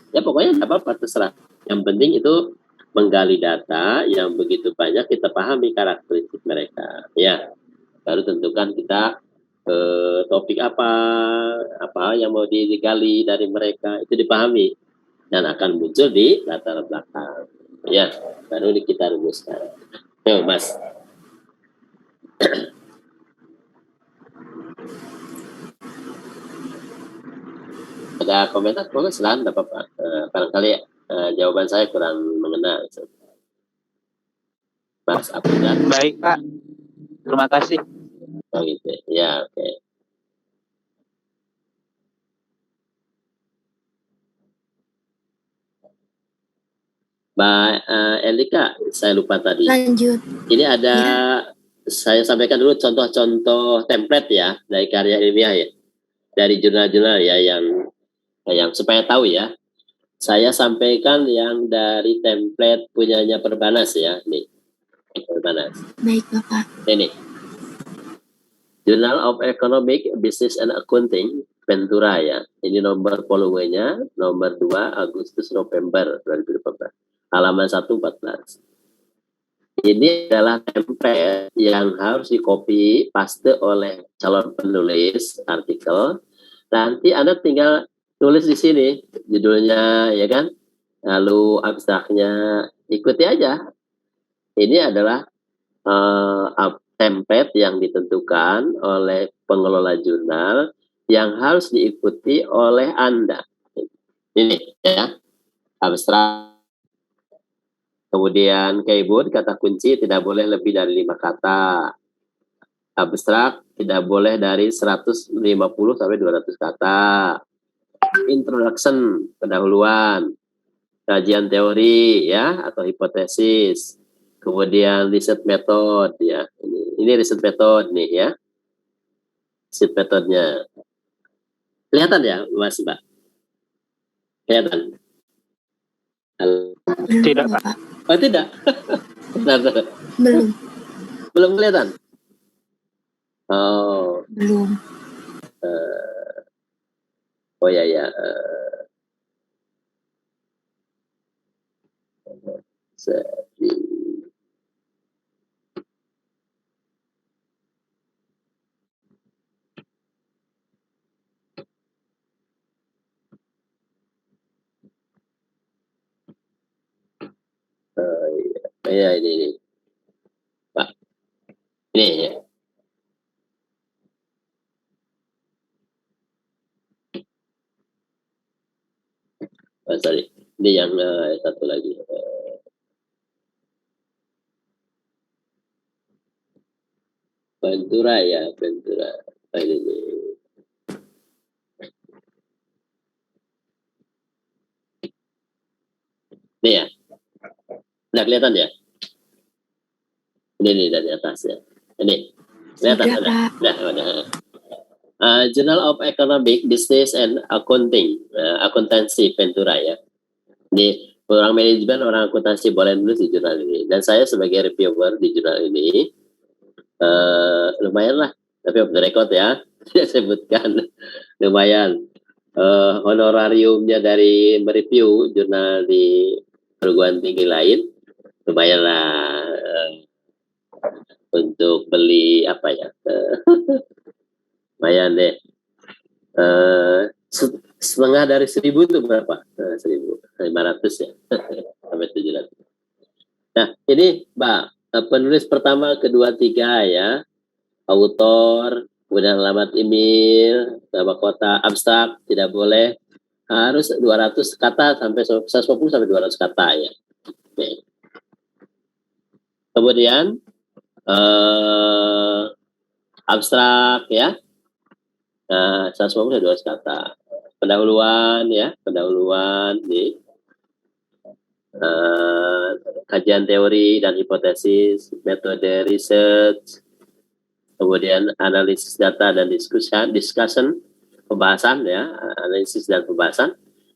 Ya pokoknya nggak apa-apa, terserah. Yang penting itu menggali data yang begitu banyak, kita pahami karakteristik mereka. Ya, baru tentukan kita topik apa yang mau digali dari mereka, itu dipahami dan akan muncul di latar belakang ya, baru kita rumuskan. Yo Mas. Ada komentar? Silahkan, tidak apa-apa. Barangkali jawaban saya kurang mengena. Mas Abdullah.
Baik Pak, terima kasih.
Oh gitu ya, oke. Mbak Elika, saya lupa tadi.
Lanjut.
Ini ada saya sampaikan dulu contoh-contoh template ya dari karya ilmiah ya, dari jurnal-jurnal ya yang supaya tahu ya. Saya sampaikan yang dari template punyanya Perbanas ya, nih Perbanas.
Baik Bapak.
Ini Journal of Economic Business and Accounting Ventura ya. Ini nomor volumenya nomor 2 Agustus November 2014. Halaman 114. Ini adalah template yang harus di-copy paste oleh calon penulis artikel. Nanti Anda tinggal tulis di sini judulnya ya kan. Lalu abstraknya ikuti aja. Ini adalah template yang ditentukan oleh pengelola jurnal yang harus diikuti oleh Anda. Ini ya, abstrak. Kemudian keyword, kata kunci tidak boleh lebih dari 5 kata. Abstrak tidak boleh dari 150 sampai 200 kata. Introduction, pendahuluan. Kajian teori ya atau hipotesis. Kemudian riset metode ya. Ini riset metode nih ya. Riset metodenya. Kelihatan ya Mas Mbak? Kelihatan?
Tidak Pak.
Oh tidak?
Belum.
Belum kelihatan? Oh,
Belum.
oh ya ya. Ya ini Pak, ini ya. Oh, sorry, ini yang satu lagi. Ventura ya, Ventura. Oh, ini. Ini ya, udah kelihatan ya? Ini dari atas ya. Ini kelihatan
Sudah, Pak.
udah. Journal of Economic Business and Accounting, akuntansi Ventura ya. Ini orang manajemen, orang akuntansi boleh nulis di jurnal ini. Dan saya sebagai reviewer di jurnal ini, lumayan lah. Tapi off the record ya, saya sebutkan lumayan. Honorariumnya dari mereview jurnal di perguruan tinggi lain, lumayan lah untuk beli apa ya. Lumayan deh. Setengah dari 1.000 itu berapa? 1.500 ya. Sampai 700. Nah, ini Mbak, penulis pertama, kedua, tiga ya. Autor, kemudian alamat email, nama kota, abstrak, tidak boleh. Harus 200 kata sampai 150 sampai 200 kata ya. Oke. Kemudian abstrak ya. 150 sampai 200 kata. Pendahuluan ya, pendahuluan nih. Kajian teori dan hipotesis, metode research, kemudian analisis data dan discussion, pembahasan ya, analisis dan pembahasan,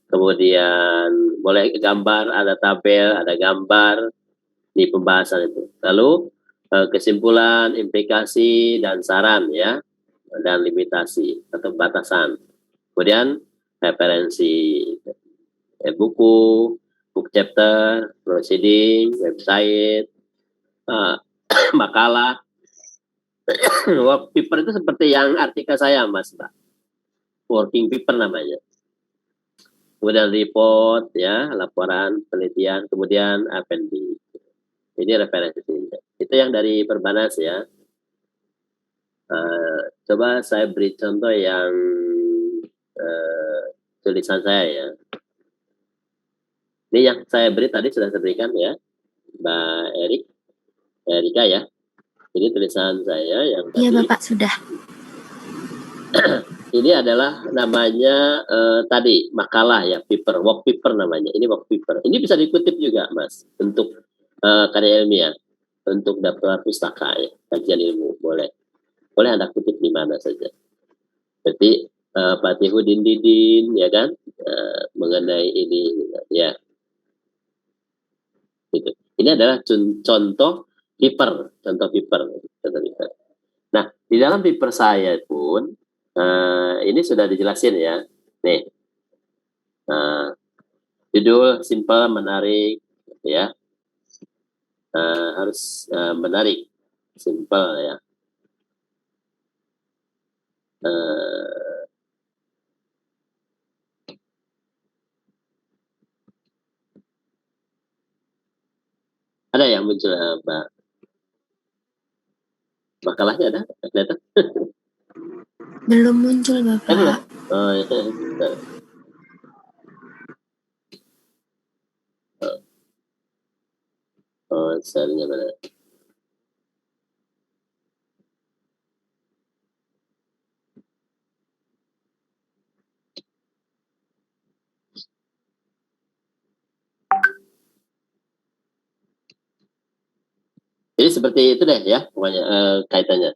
kemudian boleh gambar, ada tabel, ada gambar di pembahasan itu. Lalu kesimpulan, implikasi dan saran ya, dan limitasi atau batasan. Kemudian referensi buku, book chapter, proceeding, website, makalah. Work paper itu seperti yang artikel saya, Mas, Mbak. Working paper namanya. Kemudian report, ya, laporan penelitian, kemudian appendix. Ini referensi. Itu yang dari Perbanas ya. Coba saya beri contoh yang tulisan saya ya. Ini yang saya beri tadi sudah saya berikan ya, Mbak Erika ya. Ini tulisan saya yang tadi.
Iya, Bapak, sudah.
Ini adalah namanya tadi makalah ya, paper, work paper namanya. Ini work paper. Ini bisa dikutip juga, Mas, untuk karya ilmiah, untuk daftar pustaka ya, kajian ilmu boleh. Boleh Anda kutip di mana saja. Berarti Fatihudin Didin ya kan, mengenai ini ya. Gitu. Ini adalah contoh paper. Nah, di dalam paper saya pun ini sudah dijelasin ya. Nih, judul simple, menarik, ya. Harus menarik, simple ya. Ada yang muncul Mbak? Makalahnya ada? Kelihatan?
Belum muncul, Bapak.
Oh, ya. Oh, share-nya mana? Jadi seperti itu deh ya, pokoknya kaitannya.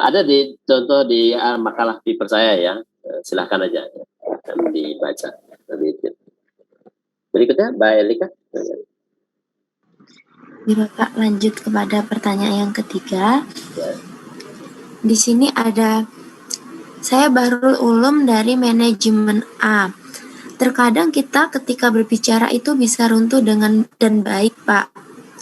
Ada di contoh di makalah paper saya ya, silahkan aja ya, akan dibaca. Berikutnya Mbak Elika.
Bapak lanjut kepada pertanyaan yang ketiga. Di sini ada, saya Bahrul Ulum dari manajemen A. Terkadang kita ketika berbicara itu bisa runtuh dengan dan baik, Pak.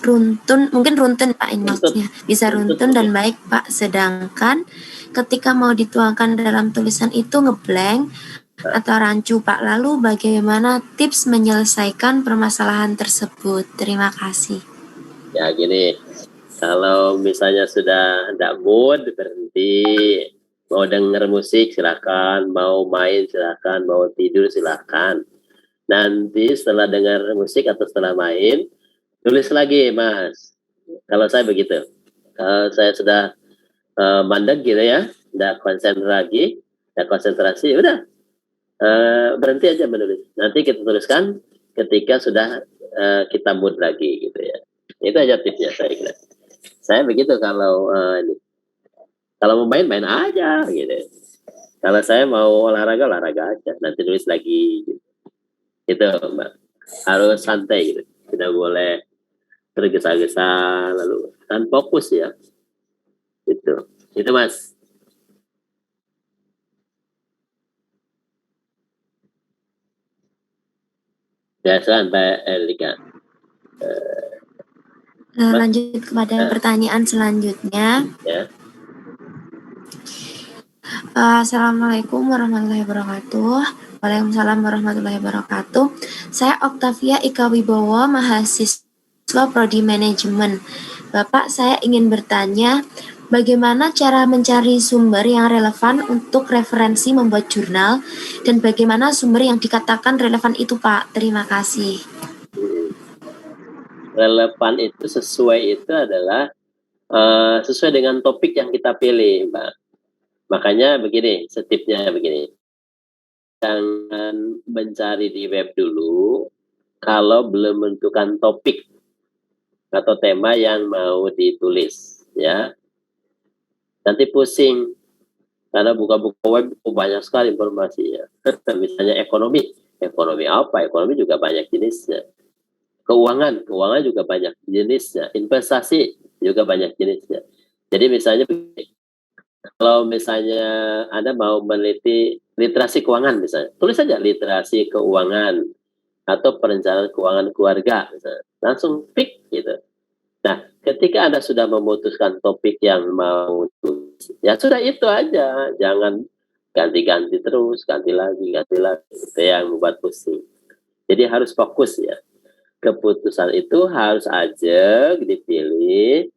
Mungkin runtun Pak ini maksudnya. Bisa runtun dan baik, Pak. Sedangkan ketika mau dituangkan dalam tulisan itu ngeblank atau rancu, Pak. Lalu bagaimana tips menyelesaikan permasalahan tersebut? Terima kasih.
Ya gini, kalau misalnya sudah tidak mood, berhenti. Mau denger musik silakan, mau main silakan, mau tidur silakan. Nanti setelah dengar musik atau setelah main, tulis lagi, Mas. Kalau saya begitu. Kalau saya sudah mandek gitu ya, tidak konsentrasi, udah berhenti aja menulis. Nanti kita tuliskan ketika sudah kita mood lagi gitu ya. Itu aja tipsnya saya kira. Saya begitu kalau kalau mau main aja gitu. Kalau saya mau olahraga aja. Nanti tulis lagi. Gitu. Itu Mbak. Harus santai gitu. Tidak boleh tergesa-gesa lalu kan fokus ya. Itu Mas. Biasa Mbak Elika.
Lanjut kepada pertanyaan selanjutnya.
Ya.
Assalamualaikum warahmatullahi wabarakatuh. Waalaikumsalam warahmatullahi wabarakatuh. Saya Oktavia Ika Wibowo, mahasiswa Prodi Manajemen. Bapak, saya ingin bertanya, bagaimana cara mencari sumber yang relevan untuk referensi membuat jurnal, dan bagaimana sumber yang dikatakan relevan itu, Pak? Terima kasih.
Relevan itu sesuai itu adalah sesuai dengan topik yang kita pilih, Mbak. Makanya begini, setipnya begini. Jangan mencari di web dulu kalau belum menentukan topik atau tema yang mau ditulis, ya. Nanti pusing karena buka-buka web banyak sekali informasinya. Misalnya ekonomi apa? Ekonomi juga banyak jenisnya. Keuangan juga banyak jenisnya. Investasi juga banyak jenisnya. Jadi misalnya kalau misalnya Anda mau meneliti literasi keuangan misalnya, tulis saja literasi keuangan atau perencanaan keuangan keluarga misalnya. Langsung pick gitu. Nah, ketika Anda sudah memutuskan topik yang mau tulis, ya sudah itu aja. Jangan ganti-ganti terus, ganti lagi. Itu yang membuat pusing. Jadi harus fokus ya. Keputusan itu harus aja dipilih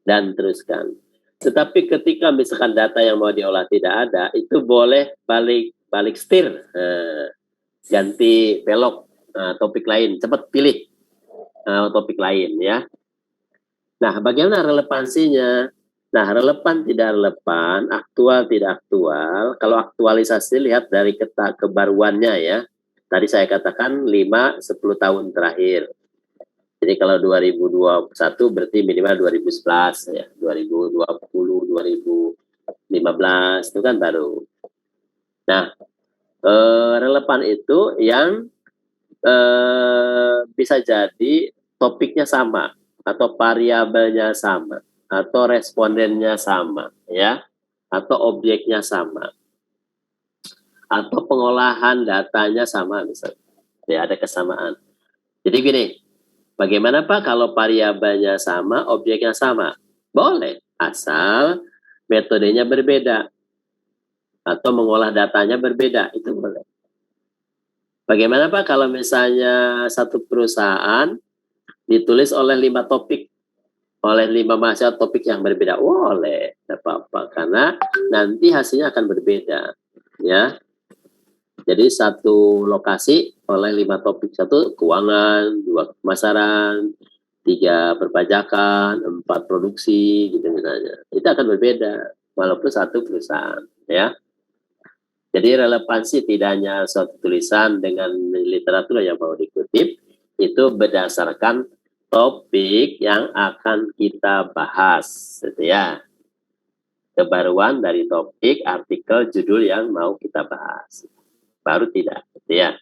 dan teruskan. Tetapi ketika misalkan data yang mau diolah tidak ada, itu boleh balik setir, ganti belok, topik lain, cepat pilih topik lain ya. Nah, bagaimana relevansinya? Nah, relevan tidak relevan, aktual tidak aktual. Kalau aktualisasi lihat dari kebaruannya ya. Tadi saya katakan 5-10 tahun terakhir. Jadi kalau 2021 berarti minimal 2011 ya, 2020, 2015 itu kan baru. Nah, relevan itu yang bisa jadi topiknya sama atau variabelnya sama atau respondennya sama ya, atau objeknya sama atau pengolahan datanya sama misalnya. Ya, ada kesamaan. Jadi gini, bagaimana Pak kalau variabelnya sama, objeknya sama? Boleh, asal metodenya berbeda atau mengolah datanya berbeda, itu boleh. Bagaimana Pak kalau misalnya satu perusahaan ditulis oleh 5 topik, oleh 5 mahasiswa topik yang berbeda? Boleh, tidak apa-apa, karena nanti hasilnya akan berbeda. Ya. Jadi satu lokasi oleh 5 topik, 1 keuangan, 2 pemasaran, 3 perpajakan, 4 produksi, gitu misalnya. Itu akan berbeda, walaupun satu perusahaan, ya. Jadi relevansi tidak hanya suatu tulisan dengan literatur yang mau dikutip, itu berdasarkan topik yang akan kita bahas, gitu ya. Kebaruan dari topik, artikel, judul yang mau kita bahas. Baru tidak, gitu ya.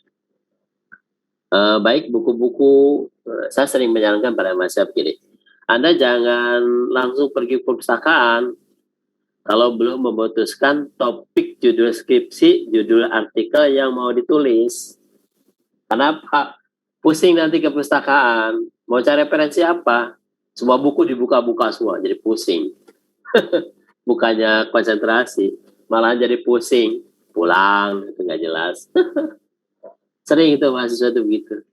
Baik buku-buku, saya sering menyarankan pada mahasiswa begini, Anda jangan langsung pergi ke perpustakaan, kalau belum memutuskan topik judul skripsi, judul artikel yang mau ditulis. Kenapa? Pusing nanti ke perpustakaan, mau cari referensi apa? Semua buku dibuka-buka semua, jadi pusing. Bukannya konsentrasi, malah jadi pusing. Pulang, itu nggak jelas. Sering itu mahasiswa itu begitu.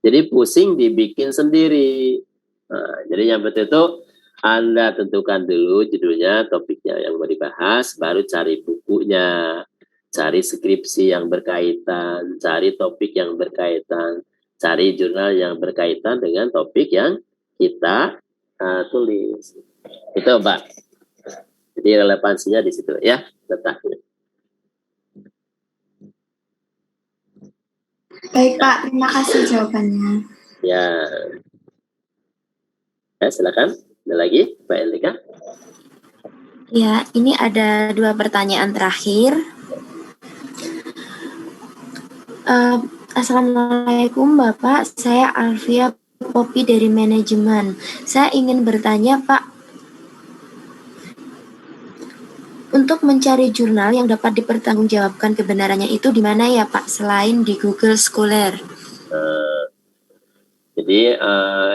Jadi pusing dibikin sendiri. Nah, jadi yang betul itu Anda tentukan dulu judulnya, topiknya yang mau dibahas, baru cari bukunya, cari skripsi yang berkaitan, cari topik yang berkaitan, cari jurnal yang berkaitan dengan topik yang kita tulis. Itu Mbak. Jadi relevansinya di situ ya letaknya.
Baik Pak, terima kasih jawabannya.
Ya, silakan. Ada lagi, Mbak Elika?
Ya, ini ada 2 pertanyaan terakhir. Assalamualaikum Bapak, saya Alfia Popi dari manajemen. Saya ingin bertanya Pak, untuk mencari jurnal yang dapat dipertanggungjawabkan kebenarannya itu di mana ya Pak, selain di Google Scholar?
Jadi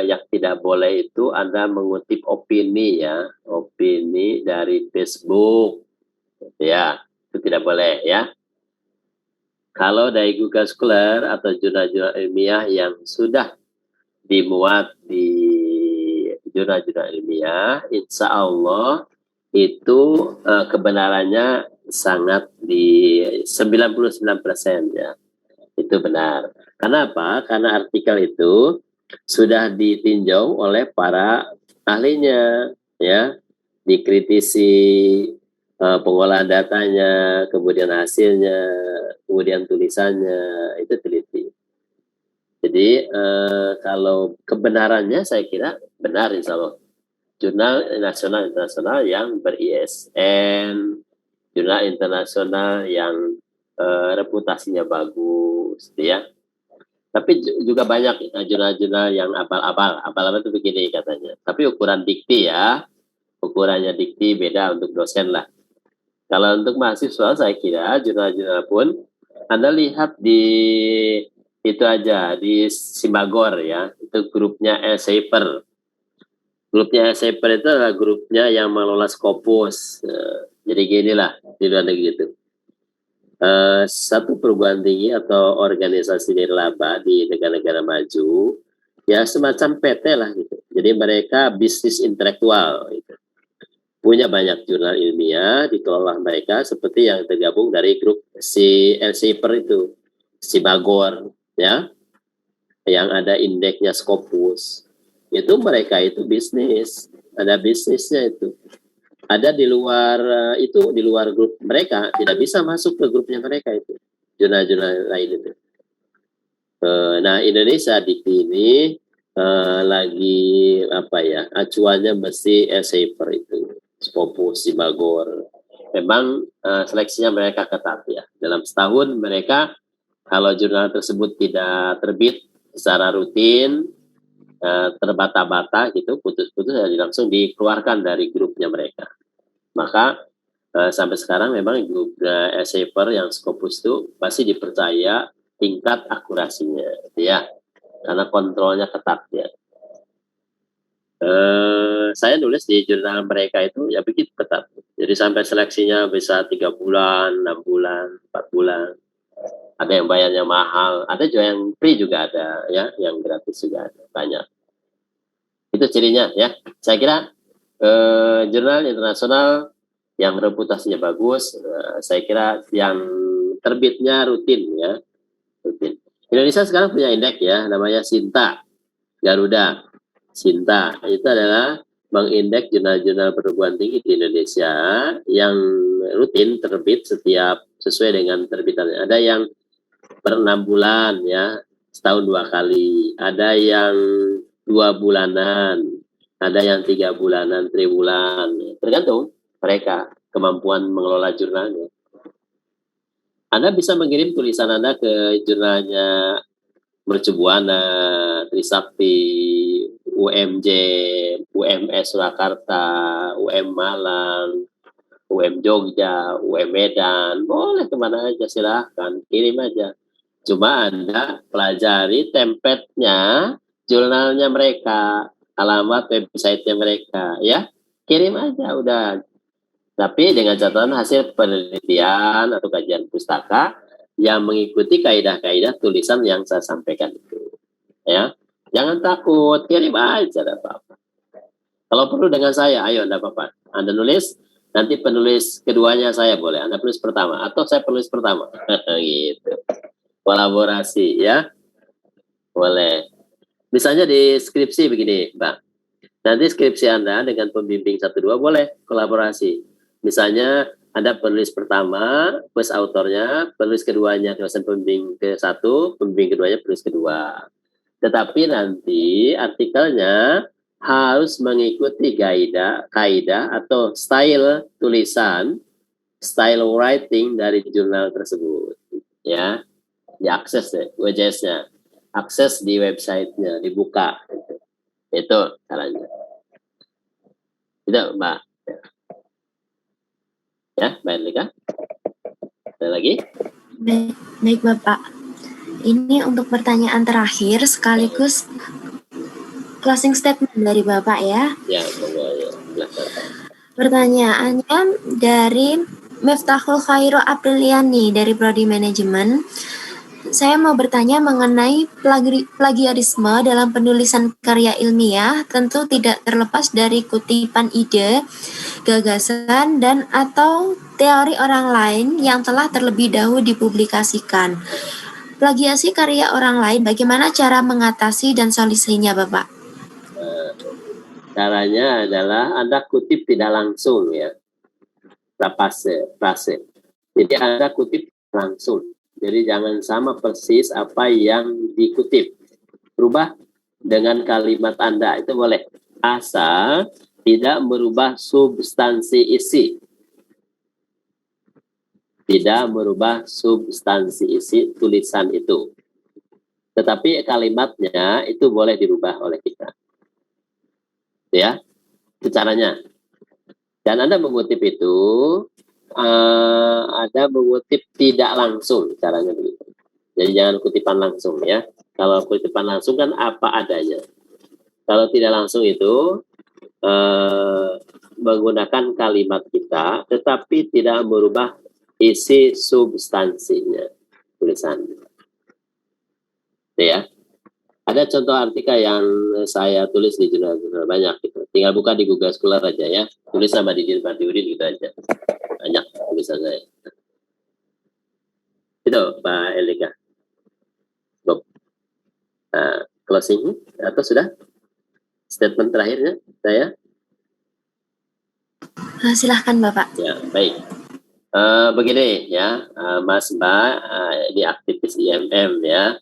yang tidak boleh itu Anda mengutip opini ya, opini dari Facebook, ya itu tidak boleh ya. Kalau dari Google Scholar atau jurnal-jurnal ilmiah yang sudah dimuat di jurnal-jurnal ilmiah, insya Allah itu kebenarannya sangat di 99% ya, itu benar. Kenapa? Karena artikel itu sudah ditinjau oleh para ahlinya, ya, dikritisi pengolahan datanya, kemudian hasilnya, kemudian tulisannya, itu teliti. Jadi kalau kebenarannya saya kira benar insya Allah. Jurnal nasional internasional yang ber-ISN, jurnal internasional yang reputasinya bagus, ya. Tapi juga banyak jurnal-jurnal yang abal-abal itu begini katanya. Tapi ukuran dikti ya, ukurannya dikti beda untuk dosen lah. Kalau untuk mahasiswa saya kira jurnal-jurnal pun Anda lihat di itu aja, di Simagor ya, itu grupnya Elsevier. Grupnya Elsevier itu adalah grupnya yang mengelola Scopus. Jadi ginilah di luar negeri itu. Satu perguruan tinggi atau organisasi nirlaba di negara-negara maju ya semacam PT lah gitu. Jadi mereka bisnis intelektual gitu. Punya banyak jurnal ilmiah dikelola mereka seperti yang tergabung dari grup si Elsevier itu, Simagor ya, yang ada indeksnya Scopus. Itu mereka itu bisnis, ada bisnisnya itu. Ada di luar itu, di luar grup mereka, tidak bisa masuk ke grupnya mereka itu, jurnal-jurnal lain itu. Nah Indonesia di sini lagi apa ya, acuannya mesti Elsevier itu, Scopus, Simagor. Memang seleksinya mereka ketat ya. Dalam setahun mereka kalau jurnal tersebut tidak terbit secara rutin, terbata-bata gitu, putus-putus langsung dikeluarkan dari grupnya mereka. Maka sampai sekarang memang grup Elsevier yang Scopus itu masih dipercaya tingkat akurasinya ya, karena kontrolnya ketat ya. Saya nulis di jurnal mereka itu ya begitu ketat. Jadi sampai seleksinya bisa 3 bulan, 6 bulan, 4 bulan. Ada yang bayarnya mahal, ada juga yang free juga ada ya, yang gratis juga ada, banyak. Itu cirinya ya. Saya kira jurnal internasional yang reputasinya bagus, saya kira yang terbitnya rutin ya, rutin. Indonesia sekarang punya indeks ya, namanya Sinta, Garuda. Sinta itu adalah mengindeks jurnal-jurnal perguruan tinggi di Indonesia yang rutin terbit setiap sesuai dengan terbitannya. Ada yang per 6 bulan ya, setahun 2 kali. Ada yang 2 bulanan, ada yang 3 bulanan, triwulan, tergantung mereka kemampuan mengelola jurnalnya. Anda bisa mengirim tulisan Anda ke jurnalnya Mercubuana, Trisakti, UMJ, UMS Surakarta, UM Malang, UM Jogja, UM Medan, boleh kemana aja silahkan, kirim aja. Cuma Anda pelajari templatenya, jurnalnya mereka, alamat website-nya mereka, ya. Kirim aja, udah. Tapi dengan catatan hasil penelitian atau kajian pustaka yang mengikuti kaidah-kaidah tulisan yang saya sampaikan itu. Ya, jangan takut, kirim aja, tidak apa-apa. Kalau perlu dengan saya, ayo, tidak apa-apa. Anda nulis, nanti penulis keduanya saya boleh. Anda penulis pertama, atau saya penulis pertama. Gitu. Kolaborasi, ya. Boleh. Misalnya di skripsi begini, Mbak. Nanti skripsi Anda dengan pembimbing 1-2 boleh kolaborasi. Misalnya Anda penulis pertama, plus autornya, penulis keduanya dosen pembimbing ke-1, pembimbing keduanya penulis kedua. Tetapi nanti artikelnya harus mengikuti kaidah atau style tulisan, style writing dari jurnal tersebut. Ya, diakses deh, WJS-nya. Akses di website-nya, dibuka. Itu caranya. Itu, Mbak. Ya, Mbak Elika. Ada lagi?
Baik, Bapak. Ini untuk pertanyaan terakhir sekaligus closing statement dari Bapak ya.
Ya, monggo.
Pertanyaannya dari Miftahul Khairo Apriliani dari Prodi Manajemen. Saya mau bertanya mengenai plagiarisme dalam penulisan karya ilmiah, tentu tidak terlepas dari kutipan ide, gagasan, dan atau teori orang lain yang telah terlebih dahulu dipublikasikan. Plagiasi karya orang lain, bagaimana cara mengatasi dan solusinya, Bapak?
Caranya adalah Anda kutip tidak langsung, ya. Frase. Jadi Anda kutip langsung. Jadi jangan sama persis apa yang dikutip. Rubah dengan kalimat Anda, itu boleh. Asal tidak merubah substansi isi. Tidak merubah substansi isi tulisan itu. Tetapi kalimatnya itu boleh dirubah oleh kita. Ya, itu caranya. Dan Anda mengutip itu, ada mengutip tidak langsung, caranya begitu. Jadi jangan kutipan langsung, ya. Kalau kutipan langsung kan apa adanya. Kalau tidak langsung itu menggunakan kalimat kita, tetapi tidak merubah isi substansinya tulisannya. Ya. Ada contoh artikel yang saya tulis di jurnal-jurnal banyak gitu. Tinggal buka di Google Scholar aja, ya. Tulis sama Didin Mardiudin gitu aja. Banyak tulisan saya. Itu Pak Elika. Closing atau sudah? Statement terakhirnya saya?
Silahkan Bapak.
Ya, baik. Begini ya, Mas Mbak, ini aktivis IMM ya.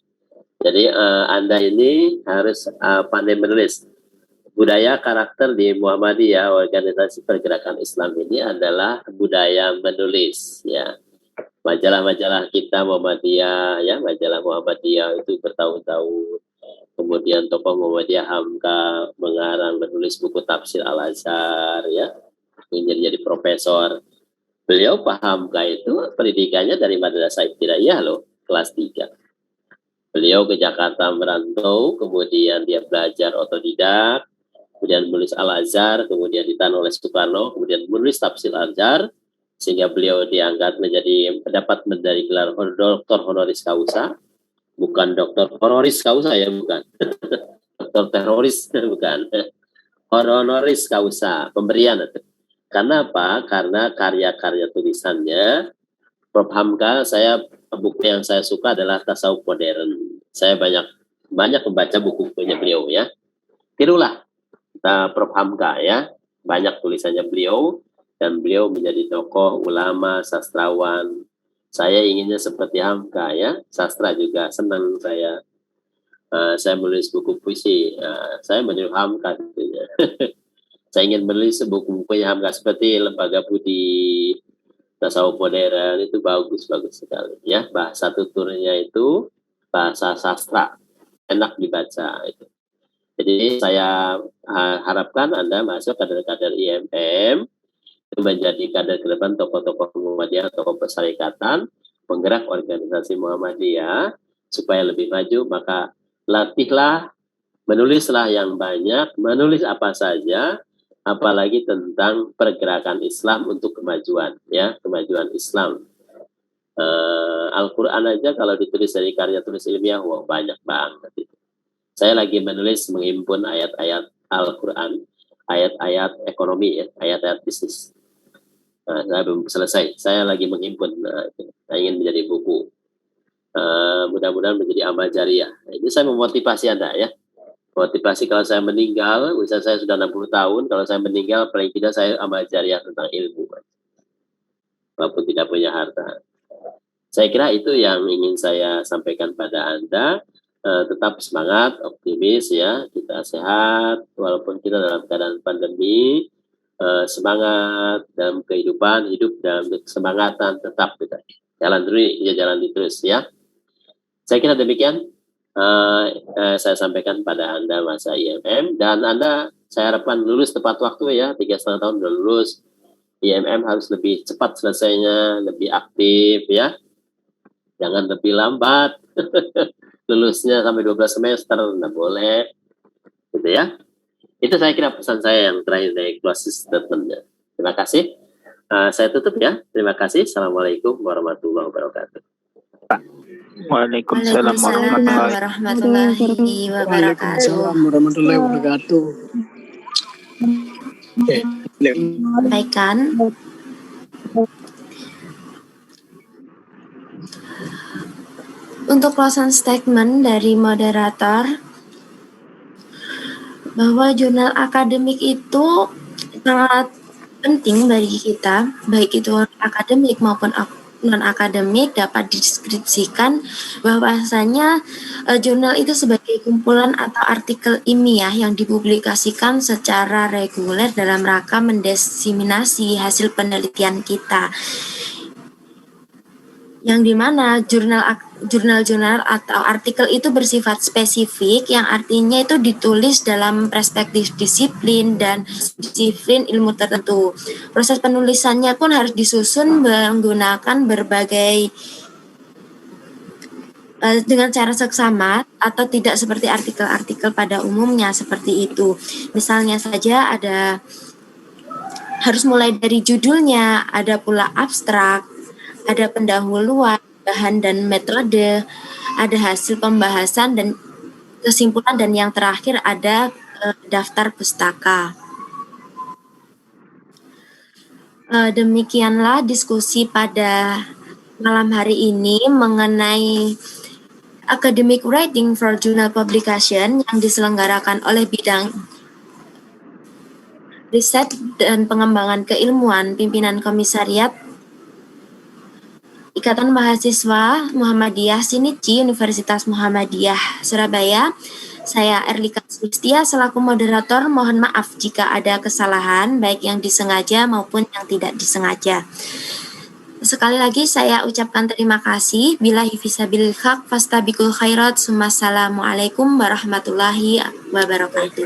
Jadi Anda ini harus pandai menulis. Budaya karakter di Muhammadiyah, organisasi pergerakan Islam ini adalah budaya menulis ya. Majalah-majalah kita Muhammadiyah ya, majalah Muhammadiyah itu bertahun-tahun. Kemudian tokoh Muhammadiyah Hamka mengarang menulis buku tafsir Al-Azhar ya. Ingin jadi profesor. Beliau paham itu pendidikannya dari Madrasah Ibtidaiyah loh, kelas 3. Beliau ke Jakarta merantau, kemudian dia belajar otodidak, kemudian menulis Al-Azhar, kemudian ditahan oleh Soekarno, kemudian menulis tafsir Al-Azhar, sehingga beliau diangkat dapat menjadi gelar doktor honoris causa, bukan doktor honoris causa ya, bukan. Doktor teroris, bukan. Honoris causa, pemberian. Karena apa? Karena karya-karya tulisannya, Prof. Hamka, buku yang saya suka adalah Tasawuf Modern. Saya banyak membaca buku-bukunya beliau ya. Tirulah Prof. Hamka ya. Banyak tulisannya beliau dan beliau menjadi tokoh, ulama, sastrawan. Saya inginnya seperti Hamka ya. Sastra juga senang saya. Saya menulis buku puisi. Saya menyuruh Hamka tentunya. Saya ingin menulis buku-bukunya Hamka seperti Lembaga Budi, Tasawuf Modern, itu bagus sekali ya. Bahasa tuturnya itu bahasa sastra, enak dibaca itu. Jadi saya harapkan Anda masuk kader-kader IMM menjadi kader ke depan, tokoh-tokoh Muhammadiyah, tokoh persyarikatan, penggerak organisasi Muhammadiyah supaya lebih maju. Maka latihlah, menulislah yang banyak, menulis apa saja, apalagi tentang pergerakan Islam untuk kemajuan, ya, kemajuan Islam. Al-Quran aja kalau ditulis dari karya tulis ilmiah, wah banyak banget. Saya lagi menulis, menghimpun ayat-ayat Al-Quran, ayat-ayat ekonomi, ya, ayat-ayat bisnis. Saya belum selesai. Saya lagi menghimpun. Saya ingin menjadi buku. Mudah-mudahan menjadi amal jariah. Ini saya memotivasi Anda, ya. Motivasi kalau saya meninggal, misalnya saya sudah 60 tahun, kalau saya meninggal paling tidak saya amal jariah tentang ilmu. Walaupun tidak punya harta. Saya kira itu yang ingin saya sampaikan pada Anda. Tetap semangat, optimis, ya. Kita sehat, walaupun kita dalam keadaan pandemi. Semangat dalam kehidupan, hidup dalam kesemangatan, tetap kita jalan terus, ya. Saya kira demikian saya sampaikan pada Anda masa IMM, dan Anda saya harapkan lulus tepat waktu, ya. 3,5 tahun sudah lulus. IMM harus lebih cepat selesainya, lebih aktif, ya. Jangan lebih lambat. Lulusnya sampai 12 semester, nggak boleh. Gitu, ya. Itu saya kira pesan saya yang terakhir dari closing statement-nya. Terima kasih. Saya tutup, ya. Terima kasih. Assalamualaikum warahmatullahi wabarakatuh.
Waalaikumsalam
warahmatullahi wabarakatuh.
warahmatullahi wabarakatuh.
Sampaikan. Untuk closing statement dari moderator, bahwa jurnal akademik itu sangat penting bagi kita, baik itu akademik maupun non-akademik, dapat dideskripsikan bahwasanya jurnal itu sebagai kumpulan atau artikel ilmiah yang dipublikasikan secara reguler dalam rangka mendiseminasi hasil penelitian kita. Yang dimana jurnal-jurnal atau artikel itu bersifat spesifik, yang artinya itu ditulis dalam perspektif disiplin dan disiplin ilmu tertentu. Proses penulisannya pun harus disusun menggunakan berbagai dengan cara seksama atau tidak seperti artikel-artikel pada umumnya seperti itu. Misalnya saja harus mulai dari judulnya, ada pula abstrak, ada pendahuluan, bahan dan metode, ada hasil pembahasan dan kesimpulan, dan yang terakhir ada daftar pustaka. Demikianlah diskusi pada malam hari ini mengenai academic writing for journal publication yang diselenggarakan oleh bidang riset dan pengembangan keilmuan pimpinan komisariat Ikatan Mahasiswa Muhammadiyah Shinichi Universitas Muhammadiyah Surabaya. Saya Erlika Sulistia selaku moderator, mohon maaf jika ada kesalahan baik yang disengaja maupun yang tidak disengaja. Sekali lagi saya ucapkan terima kasih. Billahi fisabilil haq fastabiqul khairat. Assalamualaikum warahmatullahi wabarakatuh.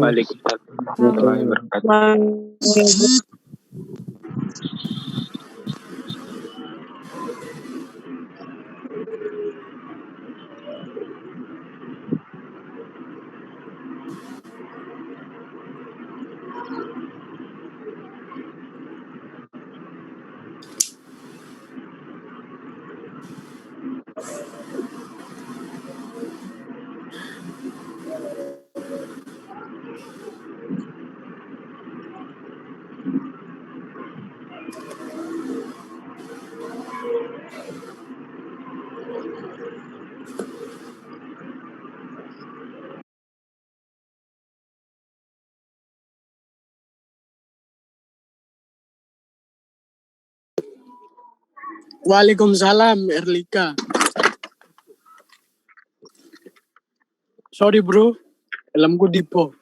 Waalaikumsalam warahmatullahi wabarakatuh.
Waalaikumsalam, Erlika. Sorry bro, helmku dipo.